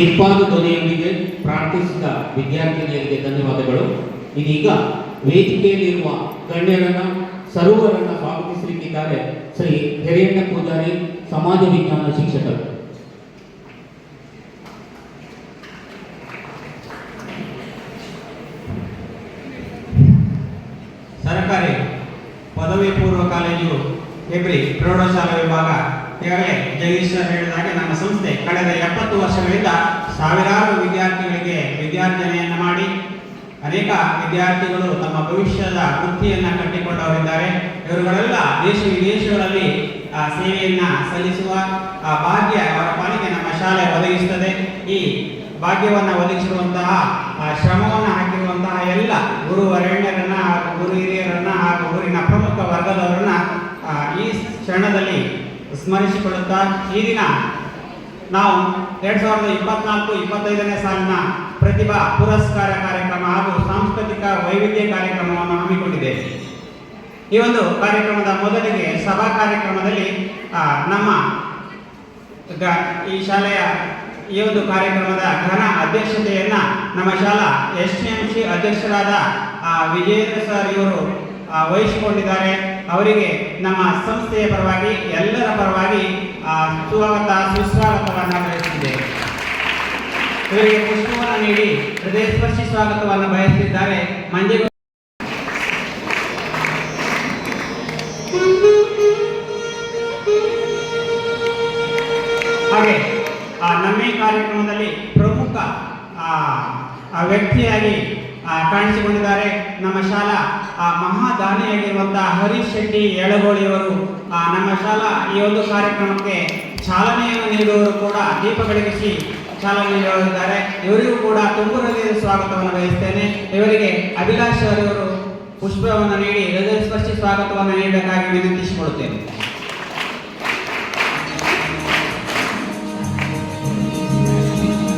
ಇಂಪಾದ ಧ್ವನಿಯೊಂದಿಗೆ ಪ್ರಾರ್ಥಿಸಿದ ವಿದ್ಯಾರ್ಥಿನಿಯರಿಗೆ ಧನ್ಯವಾದಗಳು. ಇದೀಗ ವೇದಿಕೆಯಲ್ಲಿರುವ ಗಣ್ಯರನ್ನ ಸರ್ವರನ್ನ ಸ್ವಾಗತಿಸಲಿಕ್ಕಿದ್ದಾರೆ ಶ್ರೀ ಹಿರಿಯಣ್ಣ ಪೂಜಾರಿ, ಸಮಾಜ ವಿಜ್ಞಾನ ಶಿಕ್ಷಕರು. ಸರ್ಕಾರಿ ಪದವಿ ಪೂರ್ವ ಕಾಲೇಜು ಹೆಬ್ರಿ ಪ್ರೌಢಶಾಲಾ ವಿಭಾಗ. ಈಗಾಗಲೇ ಜಗದೀಶ್ ಸರ್ ಹೇಳಿದ ಹಾಗೆ ನಮ್ಮ ಸಂಸ್ಥೆ ಕಳೆದ 70 ವರ್ಷಗಳಿಂದ ಸಾವಿರಾರು ವಿದ್ಯಾರ್ಥಿಗಳಿಗೆ ವಿದ್ಯಾರ್ಜನೆಯನ್ನು ಮಾಡಿ ಅನೇಕ ವಿದ್ಯಾರ್ಥಿಗಳು ತಮ್ಮ ಭವಿಷ್ಯದ ವೃತ್ತಿಯನ್ನು ಕಟ್ಟಿಕೊಂಡವರಿದ್ದಾರೆ. ಇವರುಗಳೆಲ್ಲ ದೇಶ ವಿದೇಶಗಳಲ್ಲಿ ಸೇವೆಯನ್ನ ಸಲ್ಲಿಸುವ ಭಾಗ್ಯ ಅವರ ಪಾಲಿಗೆ ನಮ್ಮ ಶಾಲೆ ಒದಗಿಸುತ್ತದೆ. ಈ ಭಾಗ್ಯವನ್ನು ಒದಗಿಸಿರುವಂತಹ ಶ್ರಮವನ್ನು ಹಾಕಿರುವಂತಹ ಎಲ್ಲ ಗುರು ವರೇಣ್ಯರನ್ನ ಹಾಗೂ ಗುರು ಹಿರಿಯರನ್ನ ಹಾಗೂ ಊರಿನ ಪ್ರಮುಖ ವರ್ಗದವರನ್ನ ಈ ಕ್ಷಣದಲ್ಲಿ ಸ್ಮರಿಸಿಕೊಳ್ಳುತ್ತಾ ಈ ದಿನ ನಾವು 2024-25ನೇ ಸಾಲಿನ ಪ್ರತಿಭಾ ಪುರಸ್ಕಾರ ಕಾರ್ಯಕ್ರಮ ಹಾಗೂ ಸಾಂಸ್ಕೃತಿಕ ವೈವಿಧ್ಯ ಕಾರ್ಯಕ್ರಮವನ್ನು ಹಮ್ಮಿಕೊಂಡಿದ್ದೇವೆ. ಈ ಒಂದು ಕಾರ್ಯಕ್ರಮದ ಮೊದಲಿಗೆ ಸಭಾ ಕಾರ್ಯಕ್ರಮದಲ್ಲಿ ನಮ್ಮ ಈ ಶಾಲೆಯ ಈ ಒಂದು ಕಾರ್ಯಕ್ರಮದ ಘನ ಅಧ್ಯಕ್ಷತೆಯನ್ನ ನಮ್ಮ ಶಾಲಾ STMC ಅಧ್ಯಕ್ಷರಾದ ವಿಜೇಂದ್ರ ಸರ್ ಇವರು ವಹಿಸಿಕೊಂಡಿದ್ದಾರೆ. ಅವರಿಗೆ ನಮ್ಮ ಸಂಸ್ಥೆಯ ಪರವಾಗಿ ಎಲ್ಲರ ಪರವಾಗಿ ಸುಸ್ವಾಗತವನ್ನು ಬಯಸುತ್ತಿದ್ದೇವೆ. ಇವರಿಗೆ ಪುಷ್ಪವನ್ನು ನೀಡಿ ಹೃದಯ ಸ್ಪರ್ಶಿ ಸ್ವಾಗತವನ್ನು ಬಯಸುತ್ತಿದ್ದಾರೆ ಮಂಜೇಗೌಡ. ಹಾಗೆ ನಮ್ಮ ಈ ಕಾರ್ಯಕ್ರಮದಲ್ಲಿ ಪ್ರಮುಖ ವ್ಯಕ್ತಿಯಾಗಿ ಕಾಣಿಸಿಕೊಂಡಿದ್ದಾರೆ ನಮ್ಮ ಶಾಲಾ ಮಹಾದಾನಿಯಾಗಿರುವಂತಹ ಹರೀಶ್ ಶೆಟ್ಟಿ ಯಳಗೋಳಿಯವರು. ನಮ್ಮ ಶಾಲಾ ಈ ಒಂದು ಕಾರ್ಯಕ್ರಮಕ್ಕೆ ಚಾಲನೆಯನ್ನು ನೀಡುವವರು ಕೂಡ ದೀಪ ಬೆಳಗಿಸಿ ಚಾಲನೆ ನೀಡುತ್ತಿದ್ದಾರೆ. ಇವರಿಗೂ ಕೂಡ ತುಂಬು ಹೃದಯದ ಸ್ವಾಗತವನ್ನು ಬಯಸ್ತೇನೆ. ಇವರಿಗೆ ಅಭಿಲಾಷ್ ಅವರವರು ಪುಷ್ಪವನ್ನು ನೀಡಿ ಹೃದಯ ಸ್ಪರ್ಶಿ ಸ್ವಾಗತವನ್ನು ನೀಡಬೇಕಾಗಿ ವಿನಂತಿಸಿಕೊಳ್ಳುತ್ತೇನೆ.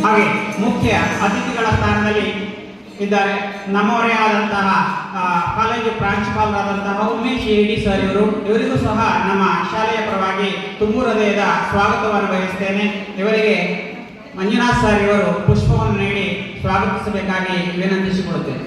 ಹಾಗೆ ಮುಖ್ಯ ಅತಿಥಿಗಳ ಸ್ಥಾನದಲ್ಲಿ ಇದ್ದಾರೆ ನಮ್ಮವರೇ ಆದಂತಹ ಕಾಲೇಜು ಪ್ರಾಂಶುಪಾಲರಾದಂತಹ ಉಮೇಶ್ ಎಡಿ ಸರ್ ಇವರು. ಇವರಿಗೂ ಸಹ ನಮ್ಮ ಶಾಲೆಯ ಪರವಾಗಿ ತುಂಬು ಹೃದಯದ ಸ್ವಾಗತವನ್ನು ಬಯಸ್ತೇನೆ. ಇವರಿಗೆ ಮಂಜುನಾಥ್ ಸರ್ ಇವರು ಪುಷ್ಪವನ್ನು ನೀಡಿ ಸ್ವಾಗತಿಸಬೇಕಾಗಿ ವಿನಂತಿಸಿಕೊಳ್ಳುತ್ತೇನೆ.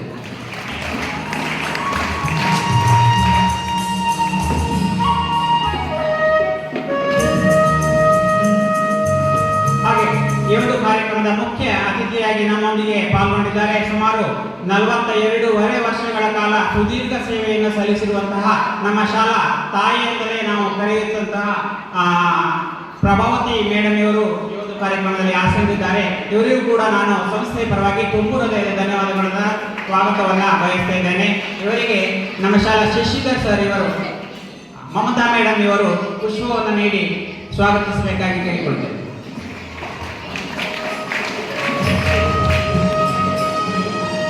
ಈ ಒಂದು ಕಾರ್ಯಕ್ರಮದ ಮುಖ್ಯ ಅತಿಥಿಯಾಗಿ ನಮ್ಮೊಂದಿಗೆ ಪಾಲ್ಗೊಂಡಿದ್ದಾರೆ. ಸುಮಾರು 42.5 ವರ್ಷಗಳ ಕಾಲ ಸುದೀರ್ಘ ಸೇವೆಯನ್ನು ಸಲ್ಲಿಸಿರುವಂತಹ ನಮ್ಮ ಶಾಲಾ ತಾಯಿ ಎಂದರೆ ನಾವು ಕರೆಯುವಂತಹ ಪ್ರಭಾವತಿ ಮೇಡಮ್ ಇವರು ಈ ಒಂದು ಕಾರ್ಯಕ್ರಮದಲ್ಲಿ ಆಸೀನರಿದ್ದಾರೆ. ಇವರಿಗೂ ಕೂಡ ನಾನು ಸಂಸ್ಥೆಯ ಪರವಾಗಿ ತುಂಬು ಹೃದಯದ ಧನ್ಯವಾದಗಳನ್ನ ಸ್ವಾಗತವನ್ನ ಬಯಸ್ತಾ ಇದ್ದೇನೆ. ಇವರಿಗೆ ನಮ್ಮ ಶಾಲಾ ಶಶಿಧರ್ ಸರ್ ಇವರು, ಮಮತಾ ಮೇಡಮ್ ಇವರು ಪುಷ್ಪವನ್ನು ನೀಡಿ ಸ್ವಾಗತಿಸಬೇಕಾಗಿ ಕೇಳಿಕೊಳ್ತೇನೆ.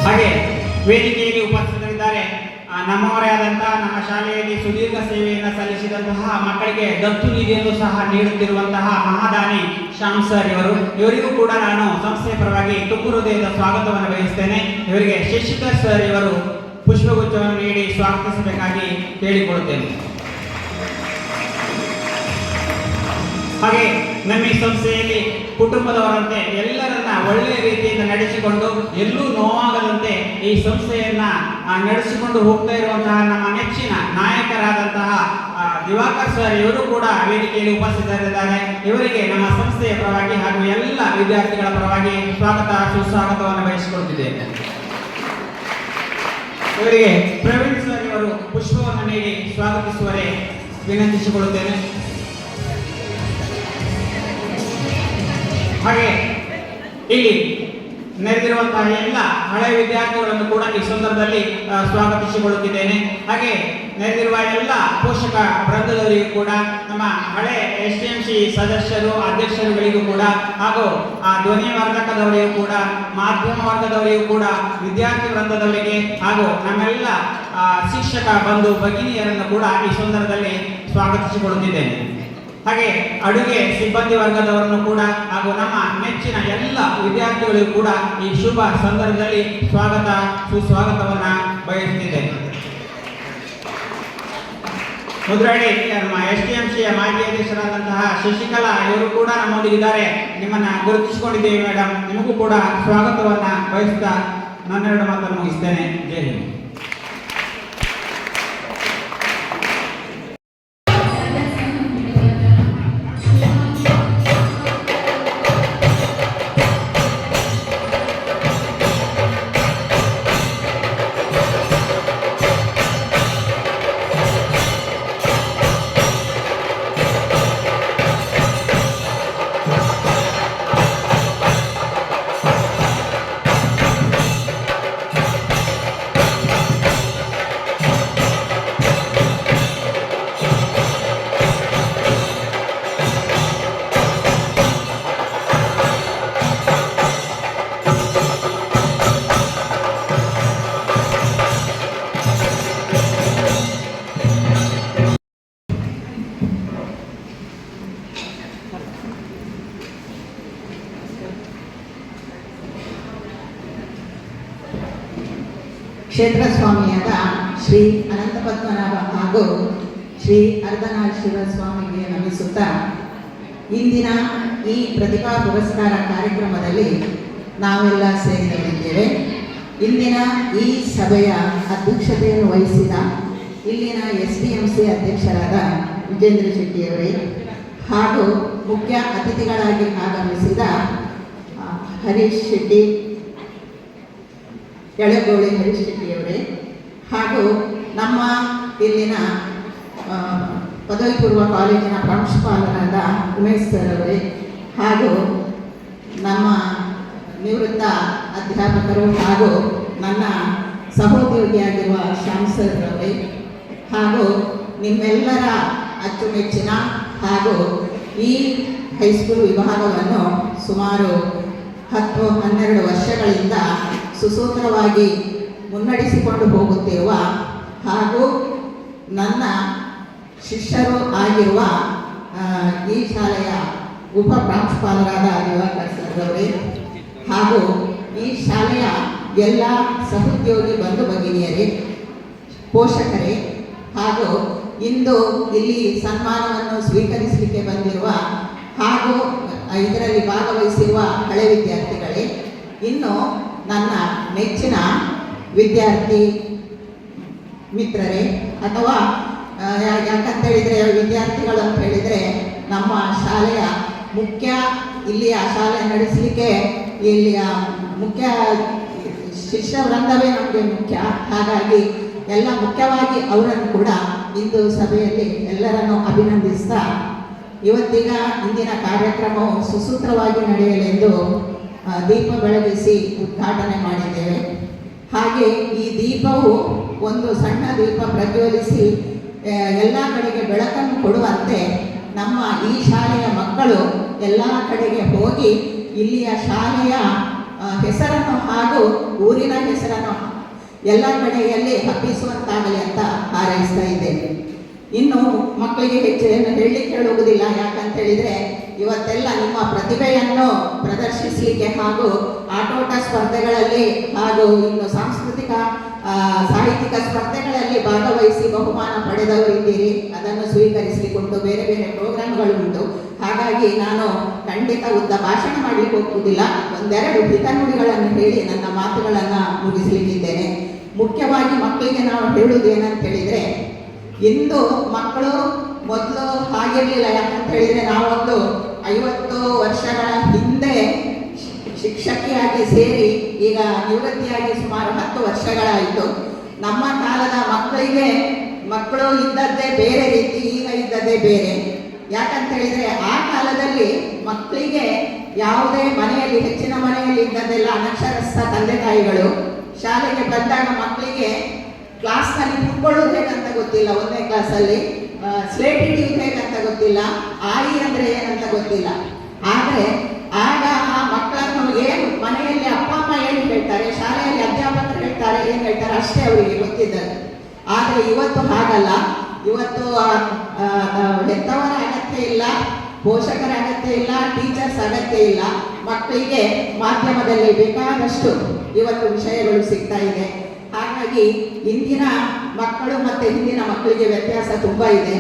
ಹಾಗೆ ವೇದಿಕೆಯಲ್ಲಿ ಉಪಸ್ಥಿತರಿದ್ದಾರೆ ನಮ್ಮವರೇ ಆದಂತಹ ನಮ್ಮ ಶಾಲೆಯಲ್ಲಿ ಸುದೀರ್ಘ ಸೇವೆಯನ್ನು ಸಲ್ಲಿಸಿದಂತಹ ಮಕ್ಕಳಿಗೆ ದತ್ತು ನಿಧಿಯನ್ನು ಸಹ ನೀಡುತ್ತಿರುವಂತಹ ಮಹಾದಾನಿ ಶ್ಯಾಮ್ ಸರ್ ಇವರು. ಇವರಿಗೂ ಕೂಡ ನಾನು ಸಂಸ್ಥೆಯ ಪರವಾಗಿ ತುಂಬು ಹೃದಯದ ಸ್ವಾಗತವನ್ನು ಬಯಸ್ತೇನೆ. ಇವರಿಗೆ ಶಶಿಧರ್ ಸರ್ ಇವರು ಪುಷ್ಪಗುಚ್ಛವನ್ನು ನೀಡಿ ಸ್ವಾಗತಿಸಬೇಕಾಗಿ ಕೇಳಿಕೊಳ್ಳುತ್ತೇನೆ. ಹಾಗೆ ನಮ್ಮ ಈ ಸಂಸ್ಥೆಯಲ್ಲಿ ಕುಟುಂಬದವರಂತೆ ಎಲ್ಲರನ್ನ ಒಳ್ಳೆಯ ರೀತಿಯಿಂದ ನಡೆಸಿಕೊಂಡು ಎಲ್ಲೂ ನೋವಾಗದಂತೆ ಈ ಸಂಸ್ಥೆಯನ್ನ ನಡೆಸಿಕೊಂಡು ಹೋಗ್ತಾ ಇರುವಂತಹ ನಮ್ಮ ನೆಚ್ಚಿನ ನಾಯಕರಾದಂತಹ ದಿವಾಕರ್ ಸರ್ ಇವರು ಕೂಡ ವೇದಿಕೆಯಲ್ಲಿ ಉಪಸ್ಥಿತರಿದ್ದಾರೆ. ಇವರಿಗೆ ನಮ್ಮ ಸಂಸ್ಥೆಯ ಪರವಾಗಿ ಹಾಗೂ ಎಲ್ಲ ವಿದ್ಯಾರ್ಥಿಗಳ ಪರವಾಗಿ ಸುಸ್ವಾಗತವನ್ನು ಬಯಸಿಕೊಳ್ತಿದ್ದೇನೆ. ಇವರಿಗೆ ಪ್ರವೀಣ್ ಸರ್ ಇವರು ಪುಷ್ಪವನ್ನು ನೀಡಿ ಸ್ವಾಗತಿಸುವರೆ ವಿನಂತಿಸಿಕೊಳ್ಳುತ್ತೇನೆ. ಹಾಗೆ ಇಲ್ಲಿ ನೆರೆದಿರುವಂತಹ ಎಲ್ಲ ಹಳೆ ವಿದ್ಯಾರ್ಥಿಗಳನ್ನು ಕೂಡ ಈ ಸಂದರ್ಭದಲ್ಲಿ ಸ್ವಾಗತಿಸಿಕೊಳ್ಳುತ್ತಿದ್ದೇನೆ. ಹಾಗೆ ನೆರೆದಿರುವ ಎಲ್ಲ ಪೋಷಕ ವೃಂದದವರಿಗೂ ಕೂಡ, ನಮ್ಮ ಹಳೆ STMC ಸದಸ್ಯರು ಅಧ್ಯಕ್ಷರುಗಳಿಗೂ ಕೂಡ, ಹಾಗೂ ಧ್ವನಿ ವರ್ಧಕದವರಿಗೂ ಕೂಡ, ಮಾಧ್ಯಮ ವರ್ಗದವರಿಗೂ ಕೂಡ, ವಿದ್ಯಾರ್ಥಿ ವೃಂದದವರಿಗೆ ಹಾಗೂ ನಮ್ಮೆಲ್ಲ ಶಿಕ್ಷಕ ಬಂಧು ಭಗಿನಿಯರನ್ನು ಕೂಡ ಈ ಸಂದರ್ಭದಲ್ಲಿ ಸ್ವಾಗತಿಸಿಕೊಳ್ಳುತ್ತಿದ್ದೇನೆ. ಹಾಗೆ ಅಡುಗೆ ಸಿಬ್ಬಂದಿ ವರ್ಗದವರನ್ನು ಕೂಡ ಹಾಗೂ ನಮ್ಮ ನೆಚ್ಚಿನ ಎಲ್ಲ ವಿದ್ಯಾರ್ಥಿಗಳಿಗೂ ಕೂಡ ಈ ಶುಭ ಸಂದರ್ಭದಲ್ಲಿ ಸುಸ್ವಾಗತವನ್ನು ಬಯಸುತ್ತಿದ್ದೇನೆ. ಮುದ್ರಳ್ಳಿ ನಮ್ಮ STMCಯ ಮಾಜಿ ಅಧ್ಯಕ್ಷರಾದಂತಹ ಶಶಿಕಲಾ ಇವರು ಕೂಡ ನಮ್ಮೊಂದಿಗಿದ್ದಾರೆ. ನಿಮ್ಮನ್ನ ಗುರುತಿಸಿಕೊಂಡಿದ್ದೇವೆ ಮೇಡಮ್. ನಿಮಗೂ ಕೂಡ ಸ್ವಾಗತವನ್ನ ಬಯಸ್ತಾ ನನ್ನೆರಡು ಮಾತನ್ನು ಮುಗಿಸ್ತೇನೆ. ಜೈ ಹಿಂದ್. ಕ್ಷೇತ್ರ ಸ್ವಾಮಿಯಾದ ಶ್ರೀ ಅನಂತ ಪದ್ಮನಾಭ ಹಾಗೂ ಶ್ರೀ ಅರ್ಧನಾರೀಶ್ವರ ಸ್ವಾಮಿಗೆ ನಮಿಸುತ್ತಾ ಇಂದಿನ ಈ ಪ್ರತಿಭಾ ಪುರಸ್ಕಾರ ಕಾರ್ಯಕ್ರಮದಲ್ಲಿ ನಾವೆಲ್ಲ ಸೇರಿಕೊಂಡಿದ್ದೇವೆ. ಇಂದಿನ ಈ ಸಭೆಯ ಅಧ್ಯಕ್ಷತೆಯನ್ನು ವಹಿಸಿದ ಇಲ್ಲಿನ STMC ಅಧ್ಯಕ್ಷರಾದ ವಿಜೇಂದ್ರ ಶೆಟ್ಟಿಯವರೇ ಹಾಗೂ ಮುಖ್ಯ ಅತಿಥಿಗಳಾಗಿ ಆಗಮಿಸಿದ ಹರೀಶ್ ಶೆಟ್ಟಿ, ಎಳಗೋಳಿ ಹರೀಶ್ ಶೆಟ್ಟಿಯವರೇ ಹಾಗೂ ನಮ್ಮ ಇಲ್ಲಿನ ಪದವಿ ಪೂರ್ವ ಕಾಲೇಜಿನ ಪ್ರಾಂಶುಪಾಲರಾದ ಉಮೇಶ್ ಸರ್ ಅವರೇ ಹಾಗೂ ನಮ್ಮ ನಿವೃತ್ತ ಅಧ್ಯಾಪಕರು ಹಾಗೂ ನನ್ನ ಸಹೋದ್ಯೋಗಿಯಾಗಿರುವ ಶ್ಯಾಮ್ ಸರ್ ಅವರೇ ಹಾಗೂ ನಿಮ್ಮೆಲ್ಲರ ಅಚ್ಚುಮೆಚ್ಚಿನ ಹಾಗೂ ಈ ಹೈಸ್ಕೂಲ್ ವಿಭಾಗವನ್ನು ಸುಮಾರು 10-12 ವರ್ಷಗಳಿಂದ ಸುಸೂತ್ರವಾಗಿ ಮುನ್ನಡೆಸಿಕೊಂಡು ಹೋಗುತ್ತಿರುವ ಹಾಗೂ ನನ್ನ ಶಿಷ್ಯರು ಆಗಿರುವ ಈ ಶಾಲೆಯ ಉಪ ಪ್ರಾಂಶುಪಾಲರಾದ ದಿವಾಕರ್ ಸರ್ ಅವರೇ ಹಾಗೂ ಈ ಶಾಲೆಯ ಎಲ್ಲ ಸಹೋದ್ಯೋಗಿ ಬಂಧು ಭಗಿನಿಯರೇ, ಪೋಷಕರೇ ಹಾಗೂ ಇಂದು ಇಲ್ಲಿ ಸನ್ಮಾನವನ್ನು ಸ್ವೀಕರಿಸಲಿಕ್ಕೆ ಬಂದಿರುವ ಹಾಗೂ ಇದರಲ್ಲಿ ಭಾಗವಹಿಸಿರುವ ಹಳೆ ವಿದ್ಯಾರ್ಥಿಗಳೇ, ಇನ್ನು ನನ್ನ ನೆಚ್ಚಿನ ವಿದ್ಯಾರ್ಥಿ ಮಿತ್ರರೇ ಅಥವಾ ಯಾಕಂತೇಳಿದರೆ ವಿದ್ಯಾರ್ಥಿಗಳು ಅಂತ ಹೇಳಿದರೆ ನಮ್ಮ ಶಾಲೆಯ ಮುಖ್ಯ, ಇಲ್ಲಿಯ ಶಾಲೆ ನಡೆಸಲಿಕ್ಕೆ ಇಲ್ಲಿಯ ಮುಖ್ಯ ಶಿಷ್ಯ ವೃಂದವೇ ನಮಗೆ ಮುಖ್ಯ. ಹಾಗಾಗಿ ಎಲ್ಲ ಮುಖ್ಯವಾಗಿ ಅವರನ್ನು ಕೂಡ ಇಂದು ಸಭೆಯಲ್ಲಿ ಎಲ್ಲರನ್ನು ಅಭಿನಂದಿಸ್ತಾ ಇವತ್ತಿನ ಇಂದಿನ ಕಾರ್ಯಕ್ರಮವು ಸುಸೂತ್ರವಾಗಿ ನಡೆಯಲೆಂದು ದೀಪ ಬೆಳಗಿಸಿ ಉದ್ಘಾಟನೆ ಮಾಡಿದ್ದೇವೆ. ಹಾಗೆ ಈ ದೀಪವು ಒಂದು ಸಣ್ಣ ದೀಪ ಪ್ರಜ್ವಲಿಸಿ ಎಲ್ಲ ಕಡೆಗೆ ಬೆಳಕನ್ನು ಕೊಡುವಂತೆ ನಮ್ಮ ಈ ಶಾಲೆಯ ಮಕ್ಕಳು ಎಲ್ಲ ಕಡೆಗೆ ಹೋಗಿ ಇಲ್ಲಿಯ ಶಾಲೆಯ ಹೆಸರನ್ನು ಹಾಗೂ ಊರಿನ ಹೆಸರನ್ನು ಎಲ್ಲ ಕಡೆಯಲ್ಲಿ ಹಬ್ಬಿಸುವಂತಾಗಲಿ ಅಂತ ಹಾರೈಸ್ತಾ ಇದ್ದೇನೆ. ಇನ್ನು ಮಕ್ಕಳಿಗೆ ಹೆಚ್ಚು ಏನು ಹೇಳಲಿಕ್ಕೆ ಹೇಳುವುದಿಲ್ಲ, ಯಾಕಂತ ಹೇಳಿದರೆ ಇವತ್ತೆಲ್ಲ ನಿಮ್ಮ ಪ್ರತಿಭೆಯನ್ನು ಪ್ರದರ್ಶಿಸಲಿಕ್ಕೆ ಹಾಗೂ ಆಟೋಟ ಸ್ಪರ್ಧೆಗಳಲ್ಲಿ ಹಾಗೂ ಇನ್ನು ಸಾಂಸ್ಕೃತಿಕ ಸಾಹಿತ್ಯಿಕ ಸ್ಪರ್ಧೆಗಳಲ್ಲಿ ಭಾಗವಹಿಸಿ ಬಹುಮಾನ ಪಡೆದವರಿದ್ದೀರಿ. ಅದನ್ನು ಸ್ವೀಕರಿಸಲಿಕ್ಕೆ ಉಂಟು, ಬೇರೆ ಬೇರೆ ಪ್ರೋಗ್ರಾಮ್ಗಳು ಉಂಟು. ಹಾಗಾಗಿ ನಾನು ಖಂಡಿತ ಉದ್ದ ಭಾಷಣ ಮಾಡಲಿಕ್ಕೆ ಹೋಗುವುದಿಲ್ಲ, ಒಂದೆರಡು ಹಿತನುಡಿಗಳನ್ನು ಹೇಳಿ ನನ್ನ ಮಾತುಗಳನ್ನು ಮುಗಿಸಲಿಕ್ಕಿದ್ದೇನೆ. ಮುಖ್ಯವಾಗಿ ಮಕ್ಕಳಿಗೆ ನಾವು ಹೇಳುವುದು ಏನಂತ ಹೇಳಿದರೆ, ಇಂದು ಮಕ್ಕಳು ಮೊದಲು ಹಾಗಿರಲಿಲ್ಲ. ಯಾಕಂತ ಹೇಳಿದರೆ ನಾವೊಂದು 50 ವರ್ಷಗಳ ಹಿಂದೆ ಶಿಕ್ಷಕಿಯಾಗಿ ಸೇರಿ ಈಗ ನಿವೃತ್ತಿಯಾಗಿ ಸುಮಾರು 10 ವರ್ಷಗಳಾಯಿತು. ನಮ್ಮ ಕಾಲದ ಮಕ್ಕಳು ಇದ್ದದ್ದೇ ಬೇರೆ ರೀತಿ, ಈಗ ಇದ್ದದ್ದೇ ಬೇರೆ. ಯಾಕಂತ ಹೇಳಿದರೆ ಆ ಕಾಲದಲ್ಲಿ ಮಕ್ಕಳಿಗೆ ಯಾವುದೇ ಮನೆಯಲ್ಲಿ, ಹೆಚ್ಚಿನ ಮನೆಯಲ್ಲಿ ಇದ್ದದ್ದೆಲ್ಲ ಅನಕ್ಷರಸ್ಥ ತಂದೆ ತಾಯಿಗಳು. ಶಾಲೆಗೆ ಬಂದಾಗ ಮಕ್ಕಳಿಗೆ ಕ್ಲಾಸ್ನಲ್ಲಿ ಕುತ್ಕೊಳ್ಳೋದು ಹೇಗಂತ ಗೊತ್ತಿಲ್ಲ, 1ನೇ ಕ್ಲಾಸಲ್ಲಿ ಸ್ಲೇಟ್ ಹಿಡಿಯೋದು ಹೇಗಂತ ಗೊತ್ತಿಲ್ಲ, ಆಯಿ ಅಂದರೆ ಏನಂತ ಗೊತ್ತಿಲ್ಲ. ಆದರೆ ಆಗ ಆ ಮಕ್ಕಳನ್ನು ಏನು ಮನೆಯಲ್ಲಿ ಅಪ್ಪ ಅಮ್ಮ ಏನು ಹೇಳ್ತಾರೆ, ಶಾಲೆಯಲ್ಲಿ ಅಧ್ಯಾಪಕರು ಹೇಳ್ತಾರೆ, ಏನು ಹೇಳ್ತಾರೆ ಅಷ್ಟೇ ಅವರಿಗೆ ಗೊತ್ತಿದ್ದದ್ದು. ಆದರೆ ಇವತ್ತು ಹಾಗಲ್ಲ. ಇವತ್ತು ಹೆತ್ತವರ ಅಗತ್ಯ ಇಲ್ಲ, ಪೋಷಕರ ಅಗತ್ಯ ಇಲ್ಲ, ಟೀಚರ್ಸ್ ಅಗತ್ಯ ಇಲ್ಲ. ಮಕ್ಕಳಿಗೆ ಮಾಧ್ಯಮದಲ್ಲಿ ಬೇಕಾದಷ್ಟು ಇವತ್ತು ವಿಷಯಗಳು ಸಿಗ್ತಾ ಇದೆ. ಹಾಗಾಗಿ ಇಂದಿನ ಮಕ್ಕಳು ಮತ್ತು ಹಿಂದಿನ ಮಕ್ಕಳಿಗೆ ವ್ಯತ್ಯಾಸ ತುಂಬ ಇದೆ.